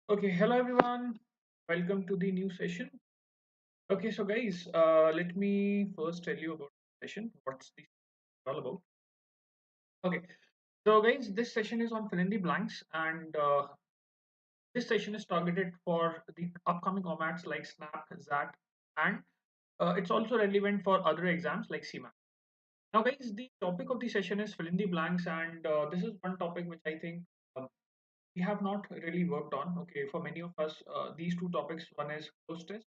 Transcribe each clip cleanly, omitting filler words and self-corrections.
Okay, hello everyone. Welcome to the new session. Okay, so guys, let me first tell you about the session. What's this all about? Okay, so guys, this session is on fill in the blanks, and this session is targeted for the upcoming OMATs like SNAP, ZAT, and it's also relevant for other exams like CMAT. Now, guys, the topic of the session is fill in the blanks, and this is one topic which I think we have not really worked on. Okay, for many of us, these two topics, one is post test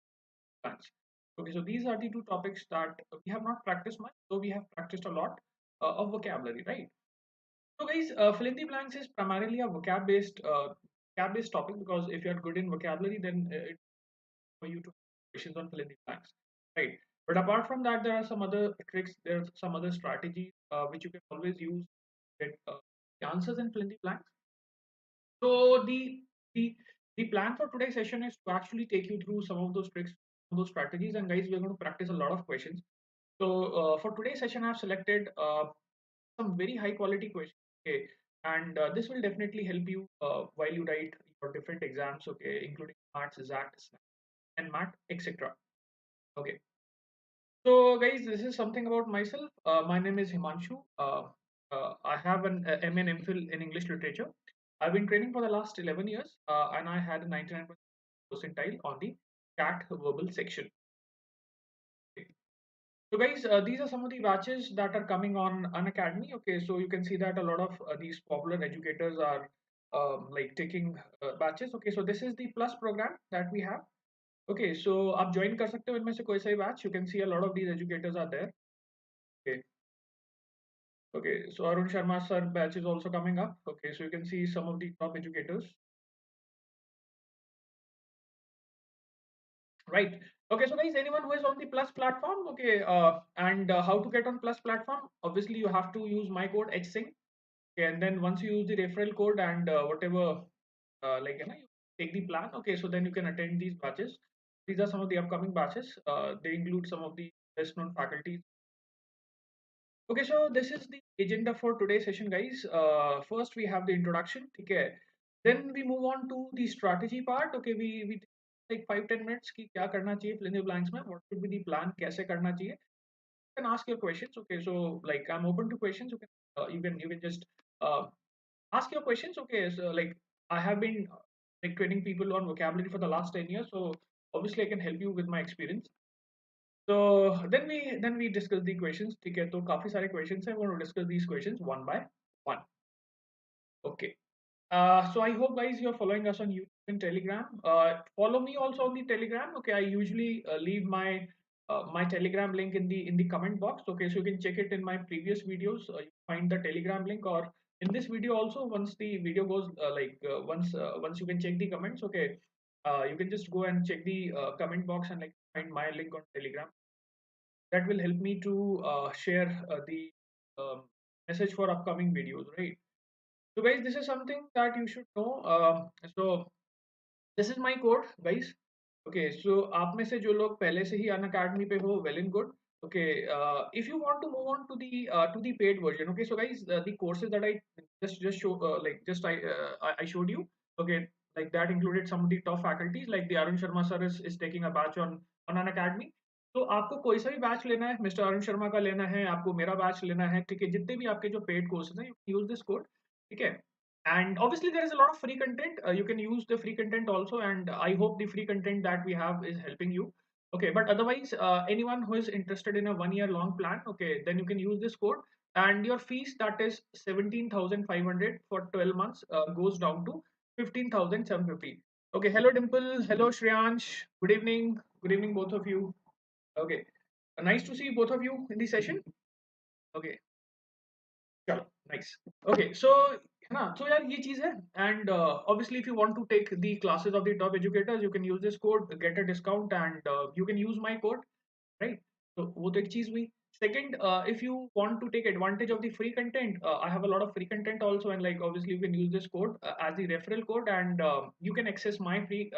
plans. Okay, so these are the two topics that we have not practiced much, though we have practiced a lot of vocabulary, right? So, guys, fill in the blanks is primarily a vocab-based topic because if you're good in vocabulary, then it's for you to questions on fill in the blanks, right? But apart from that, there are some other tricks, there are some other strategies which you can always use to get the answers and fill in the blanks. So the the plan for today's session is to actually take you through some of those tricks, some of those strategies, and guys, we're going to practice a lot of questions. So for today's session, I've selected some very high quality questions. Okay, and this will definitely help you while you write your different exams. Okay, including maths, SAT, and MAT, etc. Okay. So, guys, this is something about myself. My name is Himanshu. I have an MA and MPhil in English literature. I've been training for the last 11 years, and I had a 99 percentile on the CAT verbal section. Okay. So, guys, these are some of the batches that are coming on Unacademy. Okay, so you can see that a lot of these popular educators are like taking batches. Okay, so this is the plus program that we have. Okay, so आप join कर सकते हो इनमें से कोई सा भी batch. You can see a lot of these educators are there. Okay. Okay, so Arun Sharma sir batch is also coming up. Okay, so you can see some of the top educators. Right. Okay, so guys, anyone who is on the Plus platform, okay, and how to get on Plus platform? Obviously, you have to use my code HSING. Okay, and then once you use the referral code and whatever, like you take the plan. Okay, so then you can attend these batches. These are some of the upcoming batches. They include some of the best known faculties. Okay, so this is the agenda for today's session, guys. First, we have the introduction. Okay, then we move on to the strategy part. Okay, we take 5-10 minutes कि क्या करना चाहिए fill in the blanks में. What should be the plan? कैसे करना चाहिए? You can ask your questions. Okay, so like I'm open to questions. You can just ask your questions. Okay, so like I have been like training people on vocabulary for the last 10 years, so obviously I can help you with my experience. So then we discuss the questions. ठीक है, तो काफी सारे questions हैं. We're going to discuss these questions one by one. Okay. So I hope guys you're following us on YouTube and Telegram. Follow me also on the Telegram. Okay, I usually leave my Telegram link in the comment box. Okay, so you can check it in my previous videos. You find the Telegram link, or in this video also. Once the video goes once you can check the comments. Okay, you can just go and check the comment box and like find my link on Telegram. That will help me to share the um, message for upcoming videos, right? So guys, this is something that you should know. So this is my code, guys. Okay, so आप में से जो लोग पहले से ही Unacademy पे हो, well and good. Okay, if you want to move on to the paid version, okay, so guys, the courses that I just show I showed you, okay, like that included some of the top faculties, like the Arun Sharma sir is taking a batch on Unacademy. तो आपको कोई सा भी batch लेना है, mister Arun Sharma का लेना है, आपको मेरा बैच लेना है, ठीक है, जितने भी आपके जो पेड कोर्सेज हैं, यू यूज दिस कोड, ठीक है. And obviously there is a lot of free content. You can use the free content also, and I hope the free content that we have is helping you. Okay, but otherwise anyone who is interested in a 1 year long plan, okay, then you can use this code, and your fees that is 17,500 for 12 months goes down to 15,750. Okay, hello Dimple, hello Shreyansh, good evening both of you. Okay, nice to see both of you in the session. Okay, चलो nice. Okay, so है ना, so यार ये चीज है. And obviously if you want to take the classes of the top educators, you can use this code, get a discount, and you can use my code, right? So वो तो एक चीज हुई. Second, if you want to take advantage of the free content, I have a lot of free content also, and like obviously you can use this code as the referral code, and you can access my free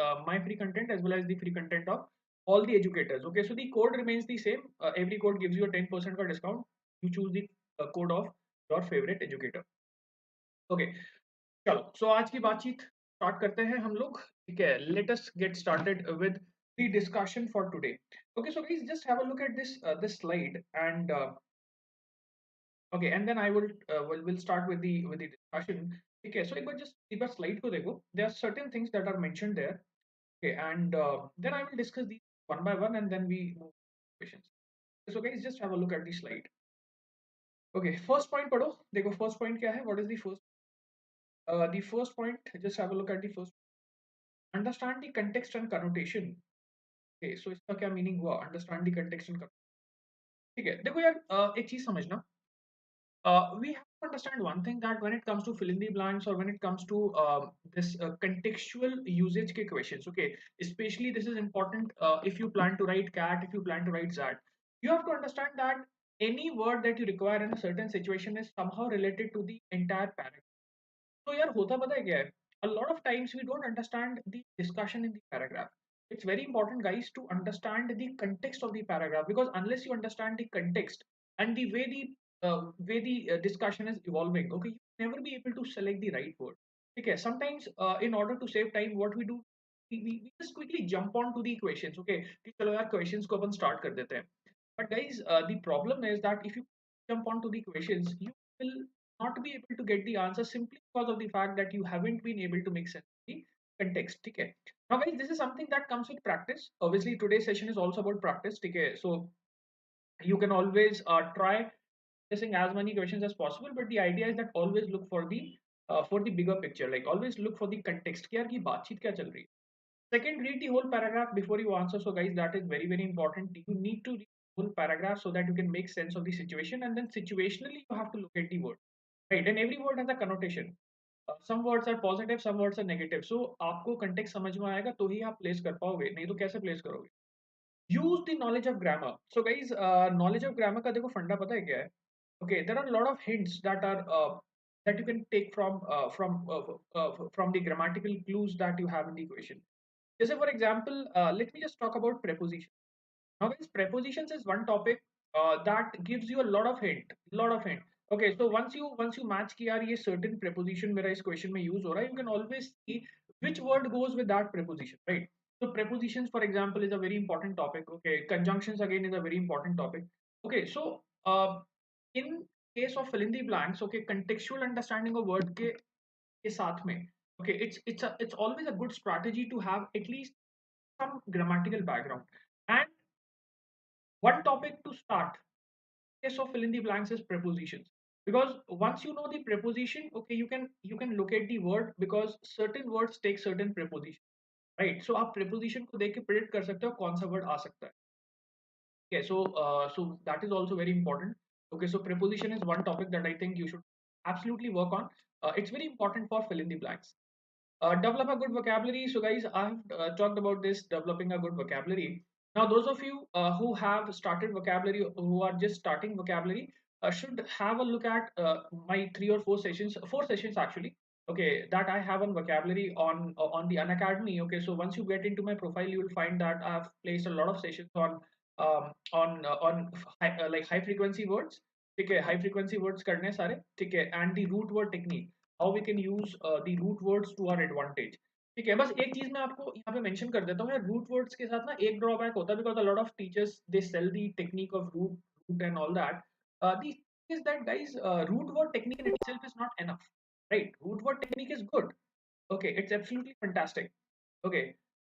content as well as the free content of all the educators. Okay, so the code remains the same. Every code gives you a 10% का discount. You choose the code of your favorite educator. Okay, चलो, सो आज की बातचीत start करते हैं हम लोग. Okay, let us get started with the discussion for today. Okay, so guys, just have a look at this slide, and okay, and then I will start with the discussion. Okay, so एक बार slide को देखो. There are certain things that are mentioned there. Okay, and then I will discuss these one by one, and then we move to questions. So guys, just have a look at the slide. Okay, first point पढ़ो. देखो first point क्या है? What is the first? The first point. Just have a look at the first. Understand the context and connotation. Okay, so इसका क्या meaning हुआ? Understand the context and ठीक है. देखो यार, एक चीज समझना. We have to understand one thing, that when it comes to fill in the blanks, or when it comes to this contextual usage ke questions, okay, especially this is important if you plan to write cat, if you plan to write zat, you have to understand that any word that you require in a certain situation is somehow related to the entire paragraph. So यार होता पता है क्या है? A lot of times we don't understand the discussion in the paragraph. It's very important, guys, to understand the context of the paragraph, because unless you understand the context and the way the discussion is evolving, okay, you never be able to select the right word. Okay, sometimes in order to save time, what we do, we just quickly jump on to the questions. Okay, कि चलो यार questions को अपन start कर देते हैं. But guys, the problem is that if you jump onto the questions, you will not be able to get the answer simply because of the fact that you haven't been able to make sense of the context. Okay. Now, guys, this is something that comes with practice. Obviously, today's session is also about practice. Okay. So you can always try guessing as many questions as possible, but the idea is that always look for the bigger picture. Like always look for the context. क्या की बातचीत क्या चल रही है? Second, read the whole paragraph before you answer. So, guys, that is very, very important. You need to read the whole paragraph so that you can make sense of the situation, and then situationally, you have to look at the word, right? And every word has a connotation. Some words are positive, some words are negative. So, आपको context समझ में आएगा तो ही आप place कर पाओगे. नहीं तो कैसे place करोगे? Use the knowledge of grammar. So, guys, knowledge of grammar का देखो फंडा पता है क्या है? Okay, there are a lot of hints that you can take from the grammatical clues that you have in the equation. Just for example, let me just talk about preposition. Now, guys, prepositions is one topic that gives you a lot of hint. Okay, so once you match कि यार ये certain preposition मेरा इस question में use हो रहा है, you can always see which word goes with that preposition, right? So prepositions, for example, is a very important topic. Okay, conjunctions again is a very important topic. Okay, so in case of fill in the blanks, okay, contextual understanding of word के साथ में, okay, it's always a good strategy to have at least some grammatical background. And one topic to start case of fill in the blanks is prepositions, because once you know the preposition, okay, you can locate the word, because certain words take certain preposition, right? So आप preposition को देख के predict कर सकते हो कौन सा word आ सकता है. Okay, so that is also very important. Okay, so preposition is one topic that I think you should absolutely work on. It's very important for fill in the blanks. Develop a good vocabulary. So, guys, I've talked about this, developing a good vocabulary. Now, those of you who have started vocabulary, who are just starting vocabulary, should have a look at my 3 or 4 sessions, 4 sessions actually. Okay, that I have on vocabulary on the Unacademy. Okay, so once you get into my profile, you will find that I've placed a lot of sessions on like high frequency words. ठीक है, high frequency words करने सारे, ठीक है, and the root word technique, how we can use the root words to our advantage. ठीक है, बस एक चीज मैं आपको यहाँ पे मेंशन कर देता हूँ यार, रूट वर्ड्स के साथ ना एक ड्रॉबैक होता है, because a lot of teachers they sell the technique of rote and all that. The thing is that, guys, root word technique in itself is not enough, right? Root word technique is good. Okay, it's absolutely fantastic. Okay,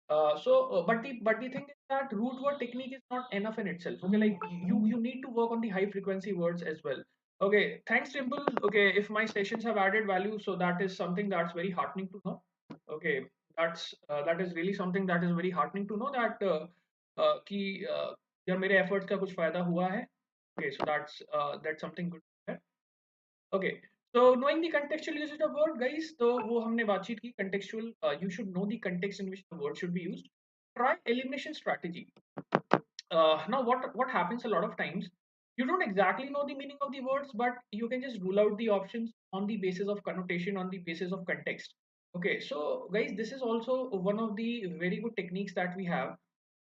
but the thing is that root word technique is not enough in itself. Okay, like you need to work on the high frequency words as well. Okay, thanks, Dimple. Okay, if my sessions have added value, so that is something that's very heartening to know. Okay, that is really something that is very heartening to know that कि यार मेरे efforts का कुछ फायदा हुआ है. Okay, so that's something good. Okay, so knowing the contextual usage of word, guys, तो वो हमने बातचीत की contextual. You should know the context in which the word should be used. Try elimination strategy. Now, what happens a lot of times, you don't exactly know the meaning of the words, but you can just rule out the options on the basis of connotation, on the basis of context. Okay, so guys, this is also one of the very good techniques that we have.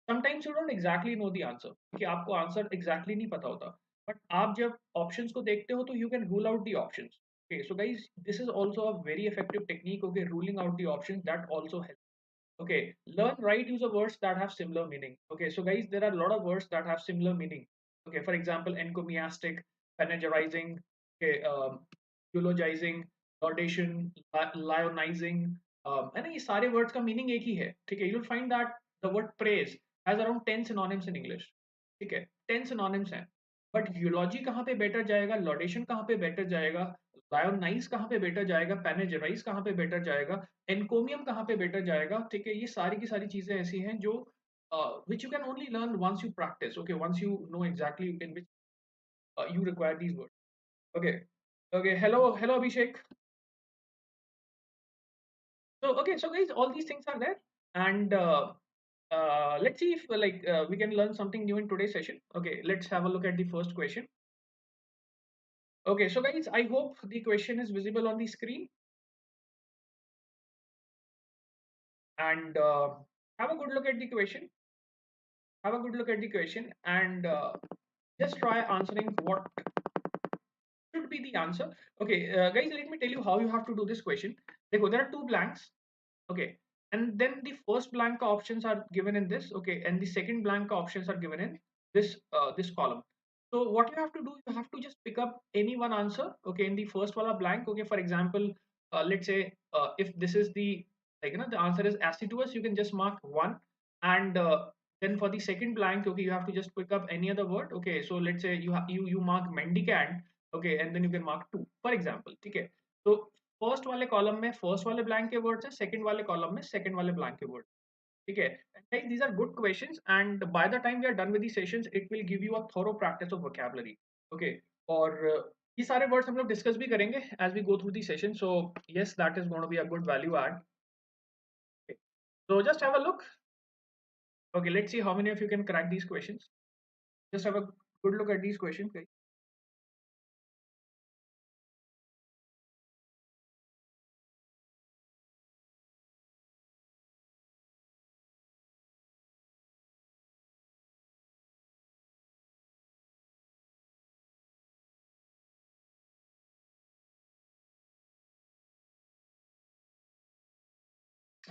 Sometimes you don't exactly know the answer, कि आपको answer exactly नहीं पता होता, but आप जब options को देखते हो तो you can rule out the options. Okay, so guys, this is also a very effective technique. Okay, ruling out the options, that also helps. Okay, learn right use of words that have similar meaning. Okay, so guys, there are a lot of words that have similar meaning. Okay, for example, encomiastic, panegyrizing, okay, eulogizing, laudation, lionizing, and ये सारे words का meaning एक ही है. ठीक है, you'll find that the word praise has around 10 synonyms in English. ठीक है, 10 synonyms हैं. बट यूलॉजी कहाँ पे बेटर जाएगा, लॉडेशन कहाँ पे बेटर जाएगा, लायोनाइज कहाँ पे बेटर जाएगा, पैनेजराइज कहाँ पे बेटर जाएगा, एनकोमियम कहाँ पे बेटर जाएगा. ठीक है, ये सारी की सारी चीजें ऐसी हैं जो which you can only learn once you practice. Okay, once you know exactly in which you require these words. Okay, okay, hello Abhishek. So okay, so guys, all these things are there, and let's see if we can learn something new in today's session. Okay, let's have a look at the first question. Okay, so guys, I hope the question is visible on the screen, and have a good look at the question. Have a good look at the question, and just try answering what should be the answer. Okay, guys, let me tell you how you have to do this question. There are two blanks. Okay, and then the first blank options are given in this. Okay, and the second blank options are given in this column. So what you have to do, you have to just pick up any one answer. Okay, in the first wala blank. Okay, for example, let's say if this is the the answer is assiduous, you can just mark one, and then for the second blank, okay, you have to just pick up any other word. Okay, so let's say you mark mendicant. Okay, and then you can mark two, for example. Okay, so first वाले column में first वाले blank के words है, second वाले column में second वाले blank के word. ठीक है, guys, these are good questions, and by the time we are done with these sessions, it will give you a thorough practice of vocabulary. Okay, और ये सारे वर्ड्स हम लोग डिस्कस भी करेंगे as we go through the session. So yes, that is going to be a good value add. Okay. So just have a look. Okay, let's see how many of you can crack these questions. Just have a good look at these questions, guys.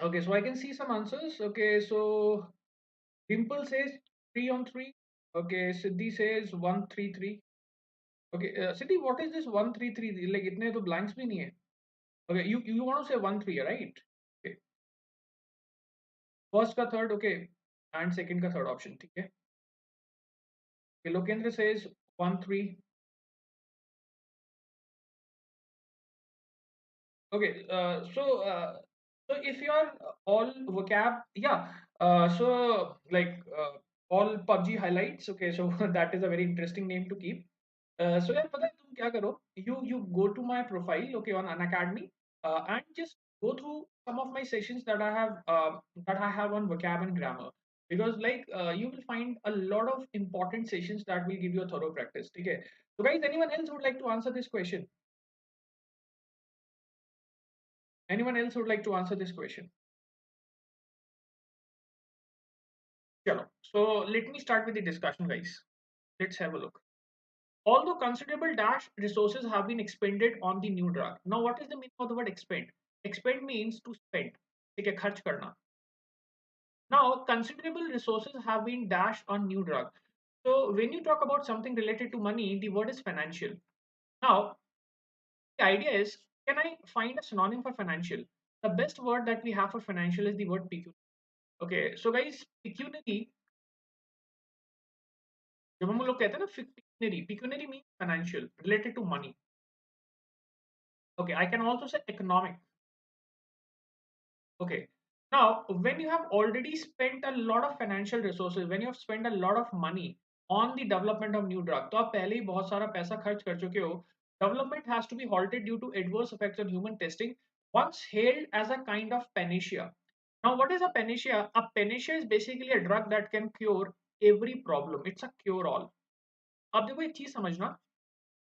Okay, so I can see some answers. Okay, so Dimple says 3 on 3. Okay, Siddhi says 133. Okay, Siddhi, what is this 133? Like itne to blanks bhi nahi hai. Okay, you want to say 1 3, right? Okay, first ka third, okay, and second ka third option. Okay. Okay, Lokendra says 1 3. Okay, so if you are all vocab, yeah. All PUBG highlights. Okay, so that is a very interesting name to keep. So यार पता है तुम क्या करो? You go to my profile, okay, on Unacademy, and just go through some of my sessions that I have on vocab and grammar, because you will find a lot of important sessions that will give you a thorough practice. Okay. So guys, anyone else would like to answer this question? Anyone else would like to answer this question? Chalo. So let me start with the discussion, guys. Let's have a look. Although considerable dash resources have been expended on the new drug. Now, what is the meaning of the word expend? Expend means to spend. Okay, kharch karna. Now, considerable resources have been dashed on new drug. So, when you talk about something related to money, the word is financial. Now, the idea is, can I find a synonym for financial? The best word that we have for financial is the word pecuniary. Okay, so guys, pecuniary, जब हम लोग कहते हैं ना pecuniary, pecuniary means financial, related to money. Okay, I can also say economic. Okay. Now, when you have already spent a lot of financial resources, when you have spent a lot of money on the development of new drug, तो आप पहले ही बहुत सारा पैसा खर्च कर चुके हो. Development has to be halted due to adverse effects on human testing, once hailed as a kind of panacea. Now, what is a panacea? A panacea is basically a drug that can cure every problem. It's a cure-all. अब देखो एक चीज समझना,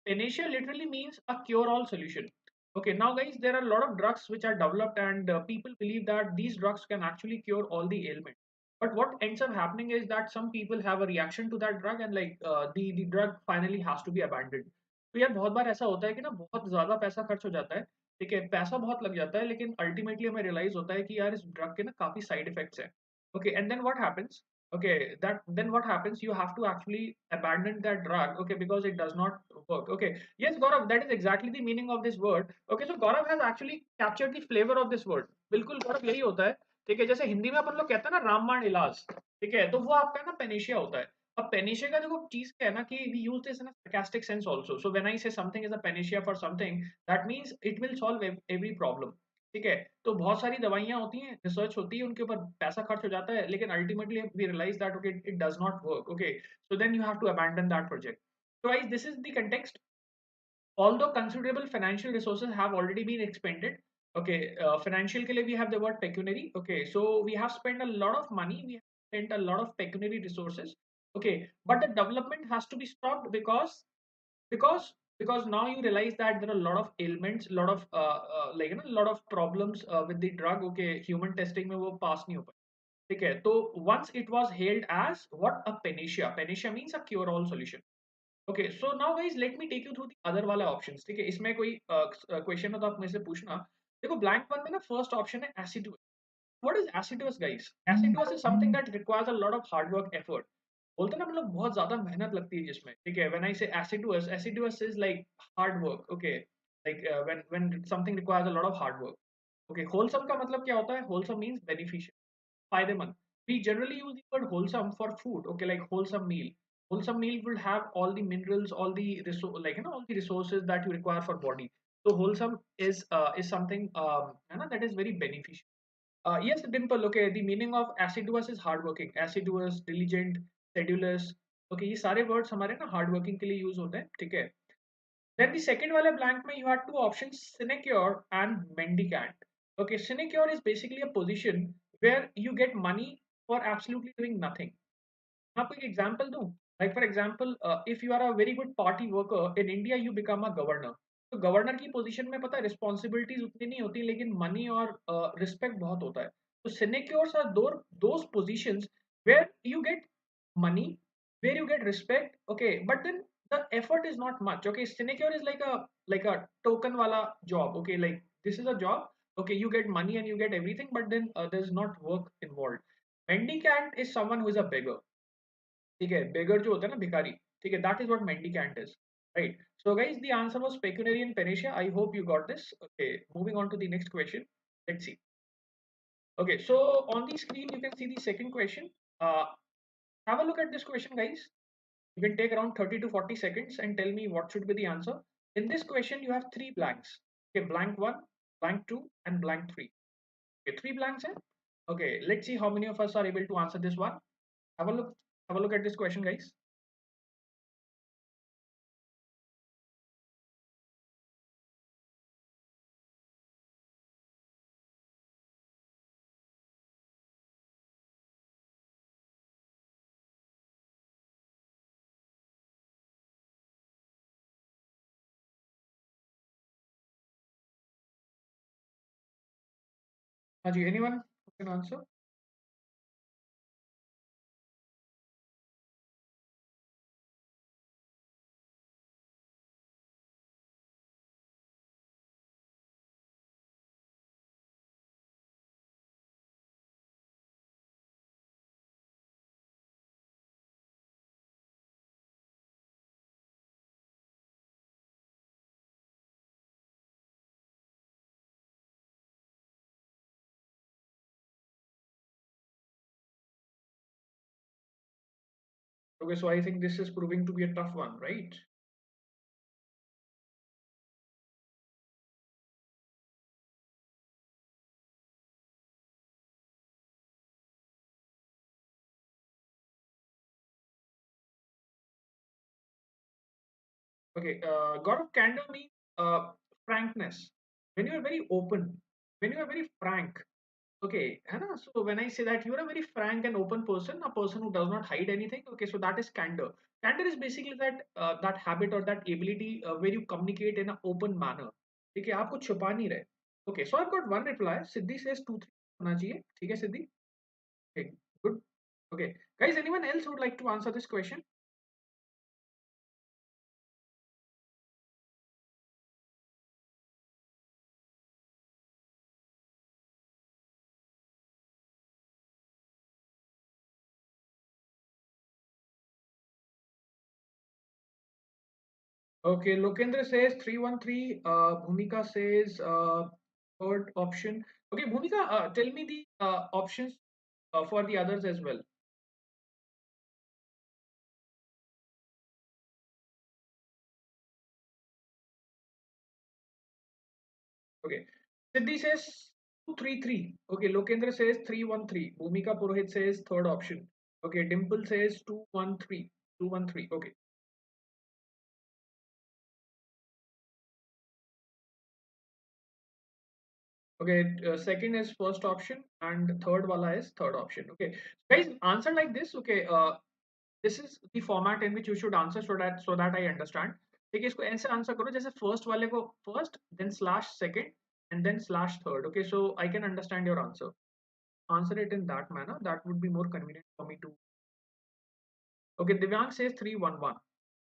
panacea literally means a cure-all solution. Okay, now guys, there are a lot of drugs which are developed, and people believe that these drugs can actually cure all the ailments. But what ends up happening is that some people have a reaction to that drug, and the drug finally has to be abandoned. तो यार बहुत बार ऐसा होता है कि ना बहुत ज्यादा पैसा खर्च हो जाता है, ठीक है, पैसा बहुत लग जाता है, लेकिन अल्टीमेटली हमें रियलाइज होता है कि यार इस ड्रग के ना काफी साइड इफेक्ट्स हैं। Okay, and then what happens, okay, that then what happens, you have to actually abandon that drug, okay, because it does not work. Okay, yes Gaurav, that is exactly the meaning of this word. Okay, so Gaurav has actually captured the flavor of this word. बिल्कुल गौरव यही होता है। ठीक है, जैसे हिंदी में अपन लोग कहते हैं ना रामबाण इलाज, ठीक है, तो वो आपका ना पेनिशिया होता है। अब पेनिशिया का देखो चीज क्या है ना कि we use this in a sarcastic sense also. So when I say something is a panacea for something, that means it will solve every problem. ठीक है, तो बहुत सारी दवाइयाँ होती हैं, रिसर्च होती है, उनके ऊपर पैसा खर्च हो जाता है, लेकिन ultimately we realise that okay it does not work. Okay, so then you have to abandon that project. So guys, this is the context. Although considerable financial resources have already been expended, okay, financial के लिए we have the word pecuniary. Okay, so we have spent a lot of money, we have spent a lot of pecuniary resources. Okay, but the development has to be stopped because because now you realize that there are a lot of ailments, a lot of like you know a lot of problems with the drug. Okay, human testing में वो pass नहीं हो पाई। ठीक है, तो once it was hailed as what a panacea means a cure all solution. Okay, so now guys let me take you through the other वाला options. ठीक है, इसमें कोई क्वेश्चन हो तो आप मेरे से पूछना। देखो ब्लैंक वन में ना फर्स्ट ऑप्शन है assiduous. What is assiduous guys? Assiduous is something that requires a lot of hard work effort. बोलते हैं ना मतलब बहुत ज्यादा मेहनत लगती है जिसमें। ठीक है, when I say assiduous, assiduous is like hard work. Okay, like when something requires a lot of hard work. Okay, wholesome का मतलब क्या होता है? होलसम मींस बेनिफिशियल, फायदेमंद। We generally use the word wholesome for food. Okay, like wholesome meal. Wholesome meal will have all the minerals, all the like you know all the resources that you require for body. So wholesome is something you know that is very beneficial. Yes, Dimple. Okay, the meaning of assiduous is hardworking. Assiduous, diligent, sedulous. Okay, ये सारे words हमारे ना hardworking के लिए use होते हैं, ठीक है। Then the second वाले blank में you had two options, sinecure and mendicant. Okay, sinecure is basically a position where you get money for absolutely doing nothing. मैं आपको एक एग्जांपल दूं। Like for example, if you are a very good party worker in India, you become a governor. तो governor की position में पता है responsibilities उतनी नहीं होती, लेकिन मनी और रिस्पेक्ट बहुत होता है। तो sinecures are those positions where you get money, where you get respect, okay, but then the effort is not much. Okay, sinecure is like a token wala job. Okay, like this is a job, okay, you get money and you get everything, but then there's not work involved. Mendicant is someone who is a beggar। ठीक है, beggar जो होता है ना भिखारी, ठीक है, that is what mendicant is, right? So guys, the answer was pecuniary and panacea. I hope you got this. Okay, moving on to the next question. Let's see. Okay, so on the screen you can see the second question. uh, have a look at this question, guys. You can take around 30 to 40 seconds and tell me what should be the answer. In this question, you have three blanks. Okay, blank one, blank two, and blank three. Okay, three blanks. Hai? Okay, let's see how many of us are able to answer this one. Have a look. Have a look at this question, guys. Haji, anyone who can answer? Okay, so I think this is proving to be a tough one, right? Okay, God of candor means frankness. When you are very open, when you are very frank, okay, है ना? So when I say that you are a very frank and open person, a person who does not hide anything, okay, so that is candor. Candor is basically that habit or that ability where you communicate in an open manner. ठीक है, आप कुछ छुपा नहीं रहे। Okay, so I've got one reply. Siddhi says 2 3 होना चाहिए। ठीक है सिद्धि? Okay, good. Okay, guys, anyone else would like to answer this question? Okay, Lokendra says 313. Bhumika says third option. Okay, Bhumika, tell me the options for the others as well. Okay, Siddhi says 233. Okay, Lokendra says 313. Bhumika Purohit says third option. Okay, Dimple says 213. 213. Okay. Okay, second is first option and third wala is third option. Okay, guys, answer like this. Okay, this is the format in which you should answer so that I understand. ठीक है इसको ऐसे answer करो जैसे first वाले को first then slash second and then slash third okay so I can understand your answer it in that manner that would be more convenient for me to okay Divyang says 311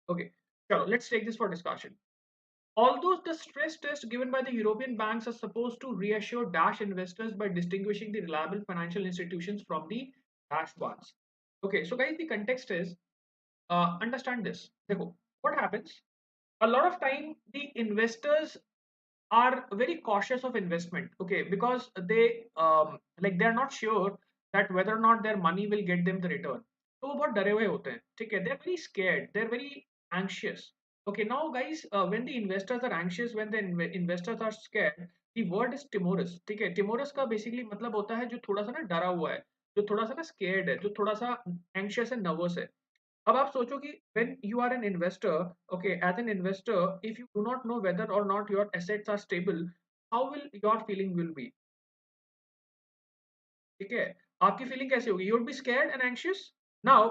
okay so let's take this for discussion. Although the stress test given by the European banks are supposed to reassure dash investors by distinguishing the reliable financial institutions from the dash ones. Okay, so guys, the context is understand this. देखो, what happens? A lot of time the investors are very cautious of investment. Okay, because they like they are not sure that whether or not their money will get them the return. तो वो बहुत डरे हुए होते हैं. ठीक है, they're very scared. They're very anxious. Okay, now guys, when the investors are anxious, when the investors are scared, the word is timorous. ठीक है, timorous का basically मतलब होता है जो थोड़ा सा ना डरा हुआ है, जो थोड़ा सा ना scared है, जो थोड़ा सा anxious and nervous है. अब आप सोचो कि when you are an investor, okay, as an investor, if you do not know whether or not your assets are stable, how will your feeling will be? ठीक है, आपकी feeling कैसे होगी? You would be scared and anxious. Now,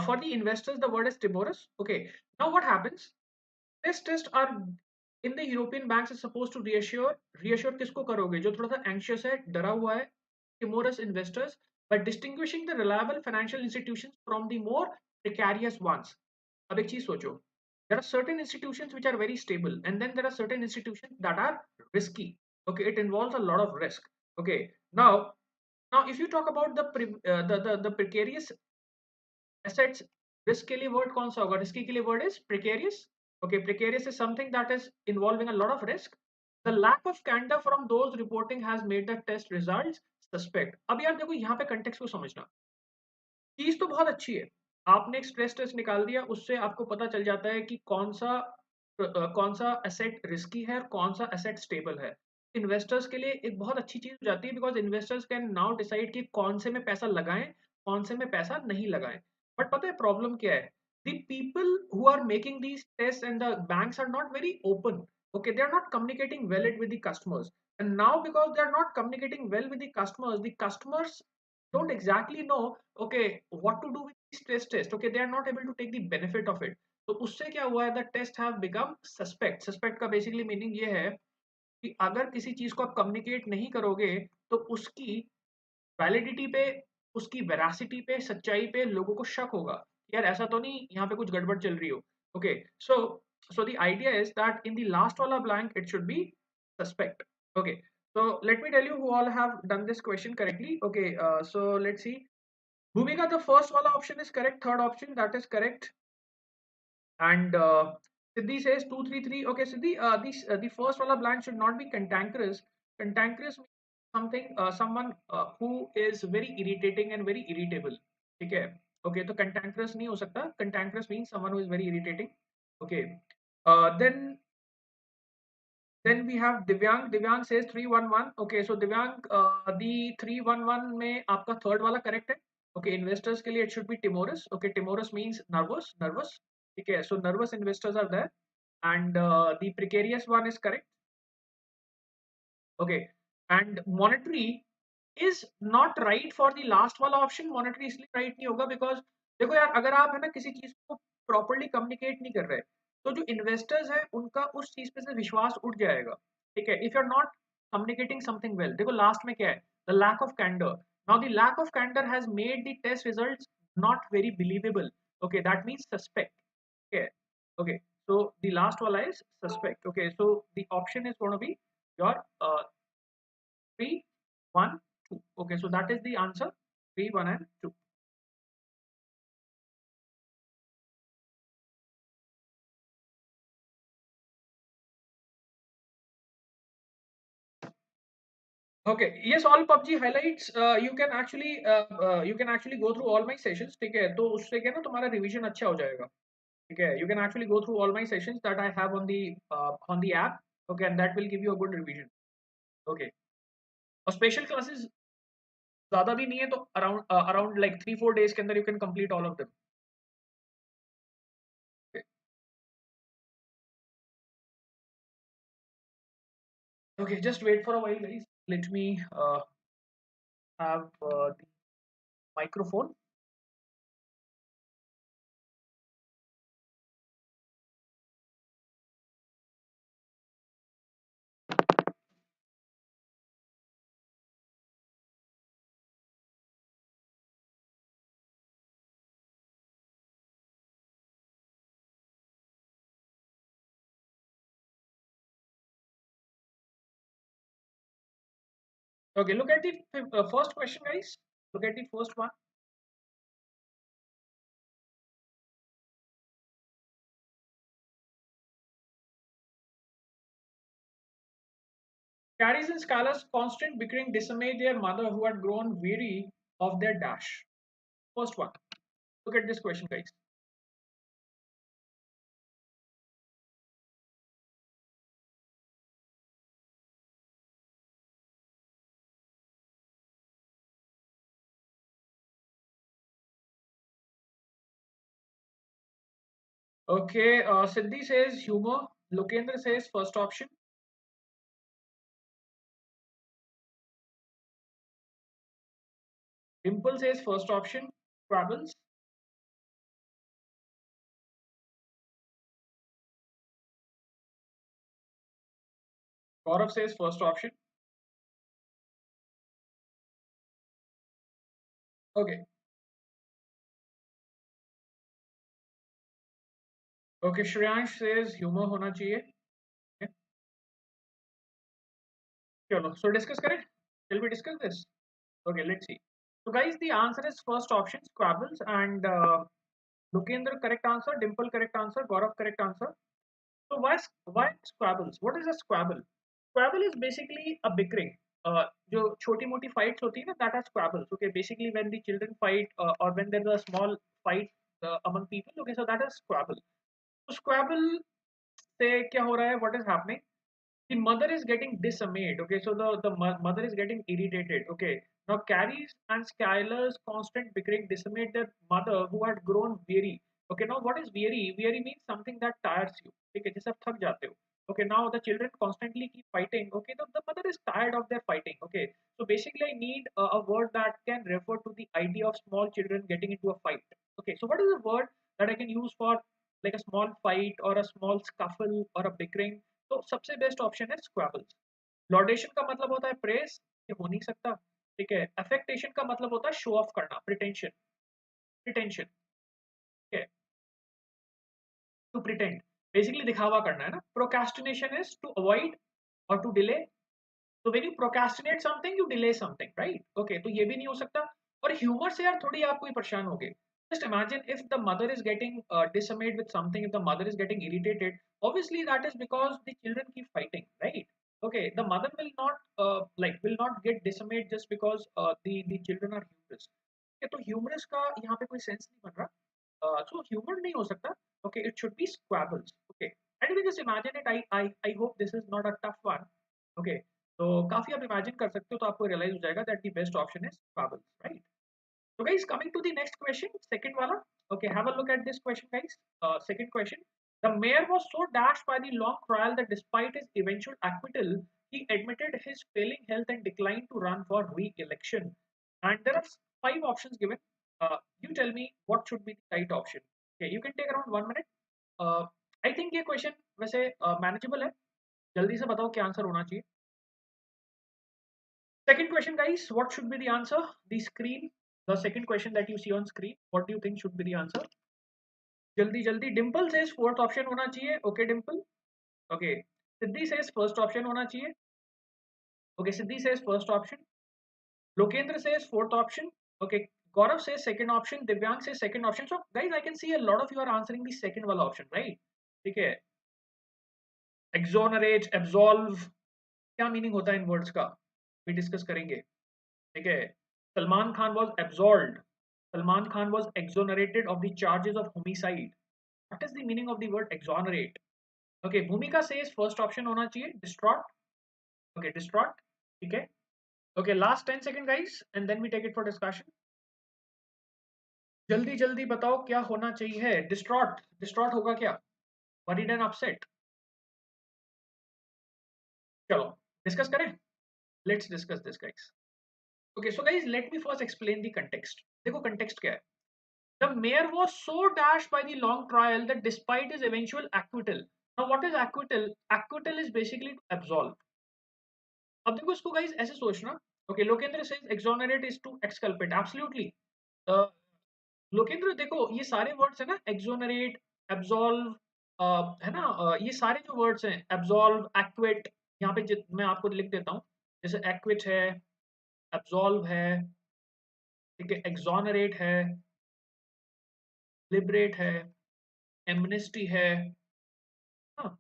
for the investors, the word is timorous. Okay, now what happens? This test are in the European banks is supposed to reassure किसको करोगे जो थोड़ा सा anxious है डरा हुआ है timorous investors by distinguishing the reliable financial institutions from the more precarious ones. अब एक चीज सोचो, there are certain institutions which are very stable and then there are certain institutions that are risky. Okay, it involves a lot of risk. Okay, now if you talk about the precarious assets, risk के लिए word कौन सा होगा? Risky के लिए word is precarious. Okay, precarious is something that is involving a lot of risk. The lack of candor from those reporting has made the test results suspect. अब यार देखो यहाँ पे context को समझना. चीज तो बहुत अच्छी है. आपने एक स्ट्रेस टेस्ट निकाल दिया, उससे आपको पता चल जाता है कि कौन सा एसेट रिस्की है और कौन सा एसेट स्टेबल है. इन्वेस्टर्स के लिए एक बहुत अच्छी चीज हो जाती है because investors can now decide कि कौन से में पैसा लगाएं, कौन से में पैसा नहीं लगाएं. बट पता है प्रॉब्लम क्या है? The people who are making these tests and the banks are not very open. Okay, they are not communicating well with the customers. And now because they are not communicating well with the customers don't exactly know okay what to do with this stress test. Okay, they are not able to take the benefit of it. तो उससे क्या हुआ है? The test have become suspect का basically meaning ये है कि अगर किसी चीज को आप कम्युनिकेट नहीं करोगे तो उसकी वैलिडिटी पे, उसकी वेरासिटी पे, सच्चाई पे लोगों को शक होगा कि यार ऐसा तो नहीं यहाँ पे कुछ गड़बड़ चल रही हो. Okay, so the idea is that in the last wala blank it should be suspect. Okay, so let me tell you who all have done this question correctly. Okay, so let's see. Bhumika, the first wala option is correct, third option that is correct. And Siddhi says 233. Okay, Siddhi, the first wala blank should not be cantankerous. Cantankerous means something, someone who is very irritating and very irritable. ठीक है? Okay, तो cantankerous नहीं हो सकता. Cantankerous means someone who is very irritating. Okay. Then we have Divyang. Divyang says 311. Okay, so Divyang, the 311 में आपका third वाला correct है. Okay, investors के लिए it should be timorous. Okay, timorous means nervous. ठीक है, so nervous investors are there, and the precarious one is correct. Okay, and monetary is not right for the last वाला option. Monetary इसलिए right नहीं होगा because देखो यार अगर आप है ना किसी चीज को properly communicate नहीं कर रहे तो जो investors है उनका उस चीज पे से विश्वास उठ जाएगा. ठीक है, if you're not communicating something well. देखो last में क्या है? The lack of candor. Now the lack of candor has made the test results not very believable. Okay, that means suspect. Okay, okay, so the last one is suspect. Okay, so the option is going to be your 3, 1, 2. Okay, so that is the answer. 3, 1 and 2. Okay, yes, all PUBG highlights. You can actually go through all my sessions. ठीक है, तो उससे क्या ना तुम्हारा revision अच्छा हो जाएगा. ठीक है, you can actually go through all my sessions that I have on the app. Okay, and that will give you a good revision. Okay, और स्पेशल क्लासेस ज्यादा भी नहीं है, तो अराउंड लाइक 3-4 days के अंदर you can complete all of them. Okay, okay, just wait for a while, guys. Let me have the microphone. Okay, look at the first question, guys. Look at the first one. Carries and scholars constant bickering dismayed their mother who had grown weary of their dash. First one. Look at this question, guys. Okay, Siddhi says humor. Lokendra says first option. Dimple says first option. Scrabbles. Gaurav says first option. Okay. Okay, Shreyansh says humor होना चाहिए. Okay. चलो, so discuss करें. Shall we discuss this? Okay, let's see. So guys, the answer is first option, Scrabbles, and Lokendra correct answer, Dimple correct answer, Gaurav correct answer. So why Scrabbles? What is a Scrabble? Scrabble is basically a bickering. जो छोटी मोटी fights होती है ना, that are Scrabbles. Okay, basically when the children fight or when there's a small fight among people. Okay, so that is Scrabble. So Scrabble से क्या हो रहा है? What is happening? The mother is getting dismayed. Okay, so the mother is getting irritated. Okay, now Carrie's and Skylar's constant bickering dismayed their mother who had grown weary. Okay, now what is weary? Weary means something that tires you. Okay, जैसे आप थक जाते हो. Okay, now the children constantly keep fighting. Okay, the mother is tired of their fighting. Okay, so basically I need a word that can refer to the idea of small children getting into a fight. Okay, so what is a word that I can use for like a small fight or a small scuffle or a bickering? तो सबसे best option है स्क्वेबल्स. लॉडेशन का मतलब होता है press, ये हो नहीं सकता. ठीक है, अफेक्टेशन का मतलब होता है शो ऑफ करना, प्रिटेंशन. प्रिटेंशन, ठीक है, टू प्रिटेंड, बेसिकली दिखावा करना है ना. प्रोकास्टिनेशन इज टू अवॉइड और टू डिले. तो when you procrastinate something you delay something, right. Okay, तो ये भी नहीं हो सकता. और ह्यूमर से यार थोड़ी आप कोई परेशान हो गए. Just imagine if the mother is getting dismayed with something, if the mother is getting irritated, obviously that is because the children keep fighting, right? Okay, the mother will not will not get dismayed just because the children are humorous. Okay, तो humorous का यहाँ पे कोई sense नहीं बन रहा. So humor नहीं हो सकता. Okay, it should be squabbles. Okay, and we just imagine it. I hope this is not a tough one. Okay, तो काफी आप इमेजिन कर सकते हो, तो आपको रियलाइज हो जाएगा that the best option is squabbles, right. So guys, coming to the next question, second wala. Okay, have a look at this question, guys. Second question. The mayor was so dashed by the long trial that despite his eventual acquittal, he admitted his failing health and declined to run for re-election. And there are 5 options given. You tell me what should be the right option. Okay, you can take around 1 minute. Uh, I think ये question वैसे manageable है. जल्दी से बताओ क्या answer होना चाहिए. Second question, guys, what should be the answer? The screen, the second question that you see on screen, what do you think should be the answer? Jaldi jaldi. Dimple says fourth option होना चाहिए. Okay, Dimple. Okay. Siddhi says first option होना चाहिए. Okay, Siddhi says first option. Lokendra says fourth option. Okay. Gaurav says second option. Divyang says second option. So, guys, I can see a lot of you are answering the second wala option, right? Okay. Exonerate, absolve. क्या meaning होता है इन words का? भी discuss करेंगे, ठीक है। Salman Khan was absolved, Salman Khan was exonerated of the charges of homicide. What is the meaning of the word exonerate? Okay, Bhumika says first option होना चाहिए डिस्ट्रॉट। ओके, डिस्ट्रॉट, ठीक है। Okay, last 10 second guys and then we take it for discussion. जल्दी जल्दी बताओ क्या होना चाहिए? डिस्ट्रॉट, डिस्ट्रॉट होगा क्या? Worried and upset? चलो डिस्कस करें, let's discuss this guys. Okay so guys let me first explain the context. देखो कंटेक्स्ट क्या है। The mayor was so dashed by the long trial that despite his eventual acquittal, now what is acquittal? Acquittal is basically to absolve. अब देखो इसको guys ऐसे सोचना। Okay, Lokendra says exonerate is to exculpate, absolutely। Lokendra देखो ये सारे words है ना, exonerate, absolve, है ना, ये सारे जो वर्ड्स हैं absolve, acquit, यहाँ पे मैं आपको लिख देता हूँ। जैसे acquit है, absolve है, ठीक है, exonerate है, liberate है, amnesty है, हाँ,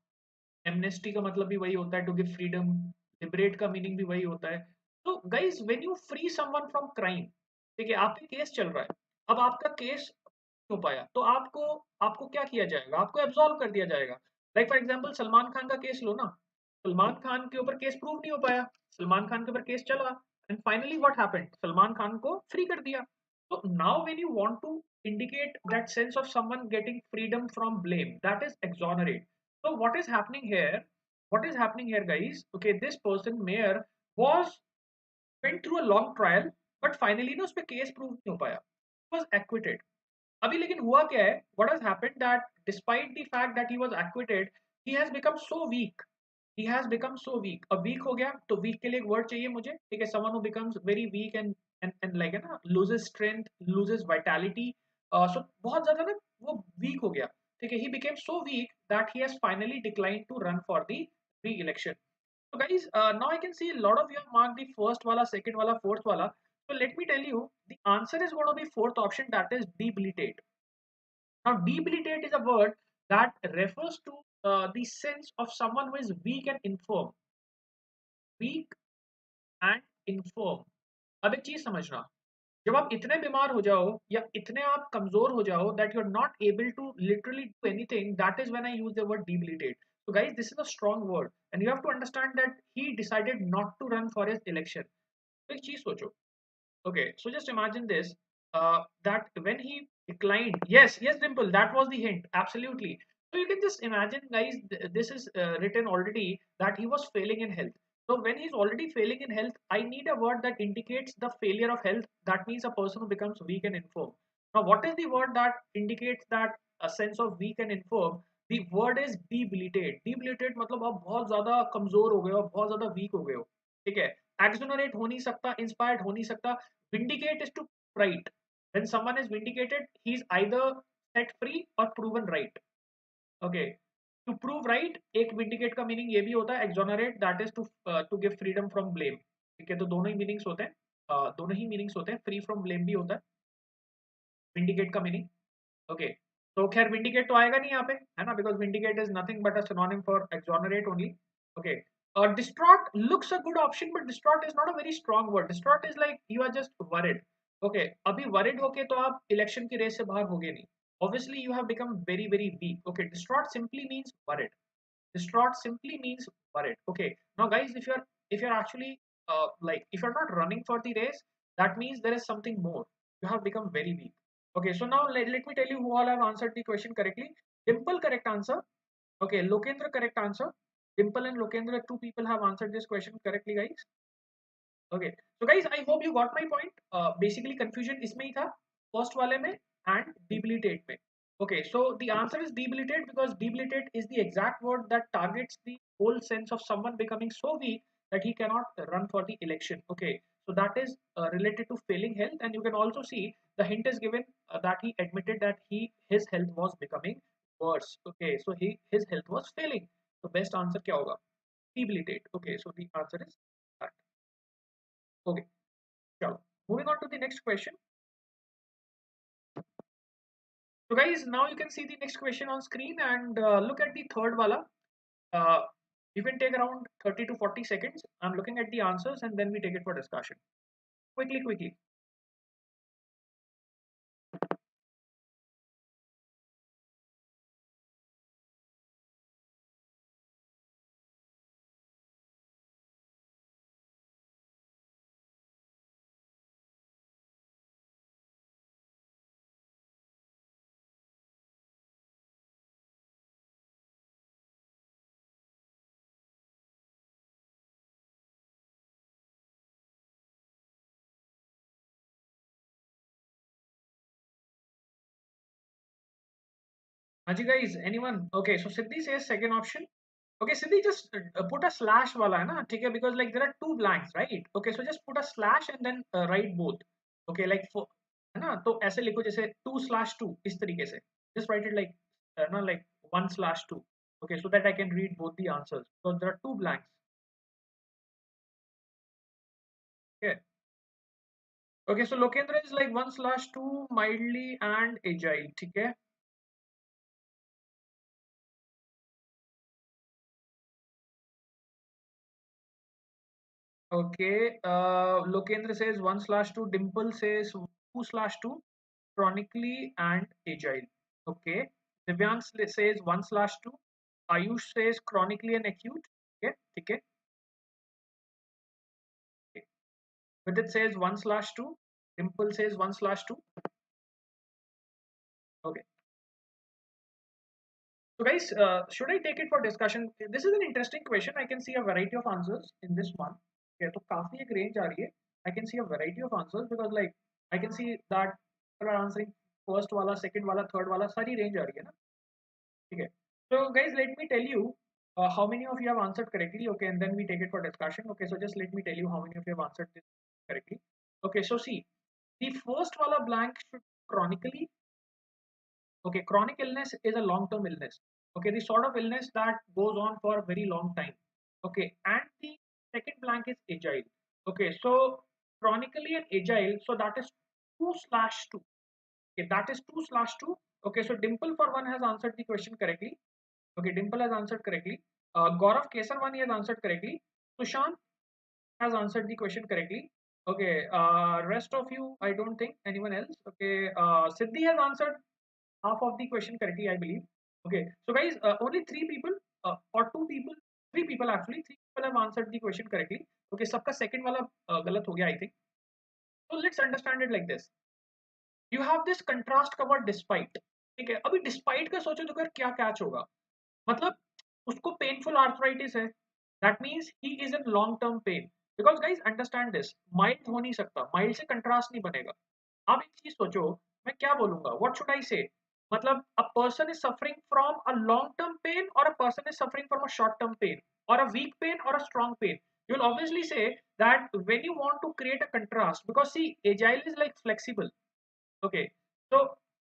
एमनेस्टी का मतलब भी वही होता है, टू गिव फ्रीडम। लिबरेट का मीनिंग भी वही होता है। तो guys when you free someone from crime, ठीक है, आप पे केस चल रहा है, अब आपका केस हो पाया तो आपको आपको क्या किया जाएगा? आपको एब्सॉल्व कर दिया जाएगा। Like for example Salman Khan का केस लो ना, सलमान खान के ऊपर केस प्रूव नहीं हो पाया, सलमान खान के ऊपर केस चला and finally what happened, Salman Khan को फ्री कर दिया। So now when you want to indicate that sense of someone getting freedom from blame, that is exonerate. So what is happening here? What is happening here, guys? Okay, this person, mayor, was went through a long trial, but finally ना उस पे case prove नहीं हो पाया, was acquitted। अभी लेकिन हुआ क्या है? What has happened that despite the fact that he was acquitted, he has become so weak, he has become so weak। अब weak हो गया तो weak के लिए एक word चाहिए मुझे, ठीक है, someone who becomes very weak and like है ना, loses strength, loses vitality। So बहुत ज्यादा ना वो weak हो गया, ठीक है, he became so weak that he has finally declined to run for the re-election। So guys, now I can see a lot of you have marked the first wala, second wala, fourth wala। So let me tell you, the answer is going to be fourth option, that is debilitate। Now, debilitate is a word that refers to the sense of someone who is weak and infirm, weak and infirm। अब एक चीज समझना, जब आप इतने बीमार हो जाओ या इतने आप कमजोर हो जाओ that you are not able to literally do anything, that is when I use the word debilitate। So guys, this is a strong word and you have to understand that he decided not to run for his election। तो एक चीज सोचो, okay, so just imagine this, that when he declined, yes, yes, Dimple, that was the hint, absolutely। So you can just imagine, guys, this is written already that he was failing in health. So when he's already failing in health, I need a word that indicates the failure of health. That means a person who becomes weak and infirm। Now, what is the word that indicates that a sense of weak and infirm? The word is debilitate। debilitate मतलब आप बहुत ज्यादा कमजोर हो गए हो, बहुत ज्यादा वीक हो गए हो, ठीक है। एक्सोनरेट हो नहीं सकता, इंस्पायर्ड हो नहीं सकता। Vindicate is to right। When someone is vindicated, he is either set free or proven right। Okay, to prove right एक vindicate का मीनिंग ये भी होता है, exonerate that is to give freedom from blame। ठीक है, तो दोनों ही मीनिंग्स होते हैं, दोनों ही मीनिंग्स होते हैं, फ्री फ्रॉम ब्लेम भी होता है विंडिकेट का मीनिंग। ओके, तो खैर विंडिकेट तो आएगा नहीं यहाँ पे, है ना, because vindicate is nothing but a synonym for exonerate only. Okay, distraught looks a good option but distraught is not a very strong word। distraught is like you are just worried। Okay, अभी worried होके तो आप election की race से बाहर होगे नहीं, obviously you have become very very weak। okay, distraught simply means worried, distraught simply means worried। okay, now guys, if you're actually like if you're not running for the race, that means there is something more, you have become very weak। okay, so now let me tell you who all have answered the question correctly। Dimple correct answer, okay, Lokendra correct answer। Dimple and Lokendra, two people have answered this question correctly guys। okay, so guys, I hope you got my point। basically confusion इसमें ही था, first वाले में and debilitate में। okay, so the answer is debilitate because debilitate is the exact word that targets the whole sense of someone becoming so weak that he cannot run for the election। okay, so that is related to failing health and you can also see the hint is given that he admitted that his health was becoming worse। okay, so his health was failing। so best answer क्या होगा? Debilitate। okay, so the answer is that। okay, chalo, moving on to the next question। so guys, now you can see the next question on screen and look at the third wala। uh, You can take around 30 to 40 seconds. I'm looking at the answers and then we take it for discussion. Quickly, quickly. Haji guys, anyone? Okay, so Siddhi says second option. Okay, Siddhi, just put a slash wala hai na, theek hai, because like there are two blanks, right? Okay, so just put a slash and then write both. Okay, like for है ना, तो ऐसे लिखो जैसे 2/2 इस तरीके से. Just write it like ना like 1/2. Okay, so that I can read both the answers. So there are two blanks. Okay. Okay, so Lokendra is like 1/2 mildly and agile. ठीक है. Okay, Lokendra says 1/2. Dimple says 2/2. Chronically and agile. Okay. Divyansh says 1/2. Ayush says chronically and acute. Okay. Okay. Okay. Vidit says 1/2. Dimple says 1/2. Okay. So guys, should I take it for discussion? This is an interesting question. I can see a variety of answers in this one. Okay, तो काफी एक range आ रही है. I can see a variety of answers because like I can see that people are answering first वाला, second वाला, third वाला सारी range आ रही है ना. Okay. So guys, let me tell you how many of you have answered correctly. Okay, and then we take it for discussion. Okay, so just let me tell you how many of you have answered this correctly. Okay, so see, the first wala blank should chronically. Okay, chronic illness is a long-term illness. Okay, the sort of illness that goes on for a very long time. Okay, and the second blank is agile. Okay, so chronically and agile, so that is 2/2. Okay, that is 2/2. Okay, so Dimple for one has answered the question correctly. Okay, Dimple has answered correctly. Gaurav Kesarwani has answered correctly. Sushant has answered the question correctly. Okay, rest of you, I don't think anyone else. Okay, Siddhi has answered half of the question correctly, I believe. Okay, so guys, only three people or two people, three people actually, three people have answered the question correctly. Okay, सबका second वाला गलत हो गया, I think. So let's understand it like this. You have this contrast का word despite. ठीक है, अभी despite का सोचो तो क्या catch होगा? मतलब उसको पेनफुल आर्थराइटिस है. That means he is in long term pen. Because guys understand this, mild हो नहीं सकता, माइल्ड से कंट्रास्ट नहीं बनेगा. आप एक चीज सोचो, मैं क्या बोलूंगा, व्हाट शुड आई से, मतलब a person is suffering from a long term pain और a person is suffering from a short term pain और अ वीक पेन और a strong pain. You will obviously say that when you want to create a contrast, because see, agile is like flexible. Okay, तो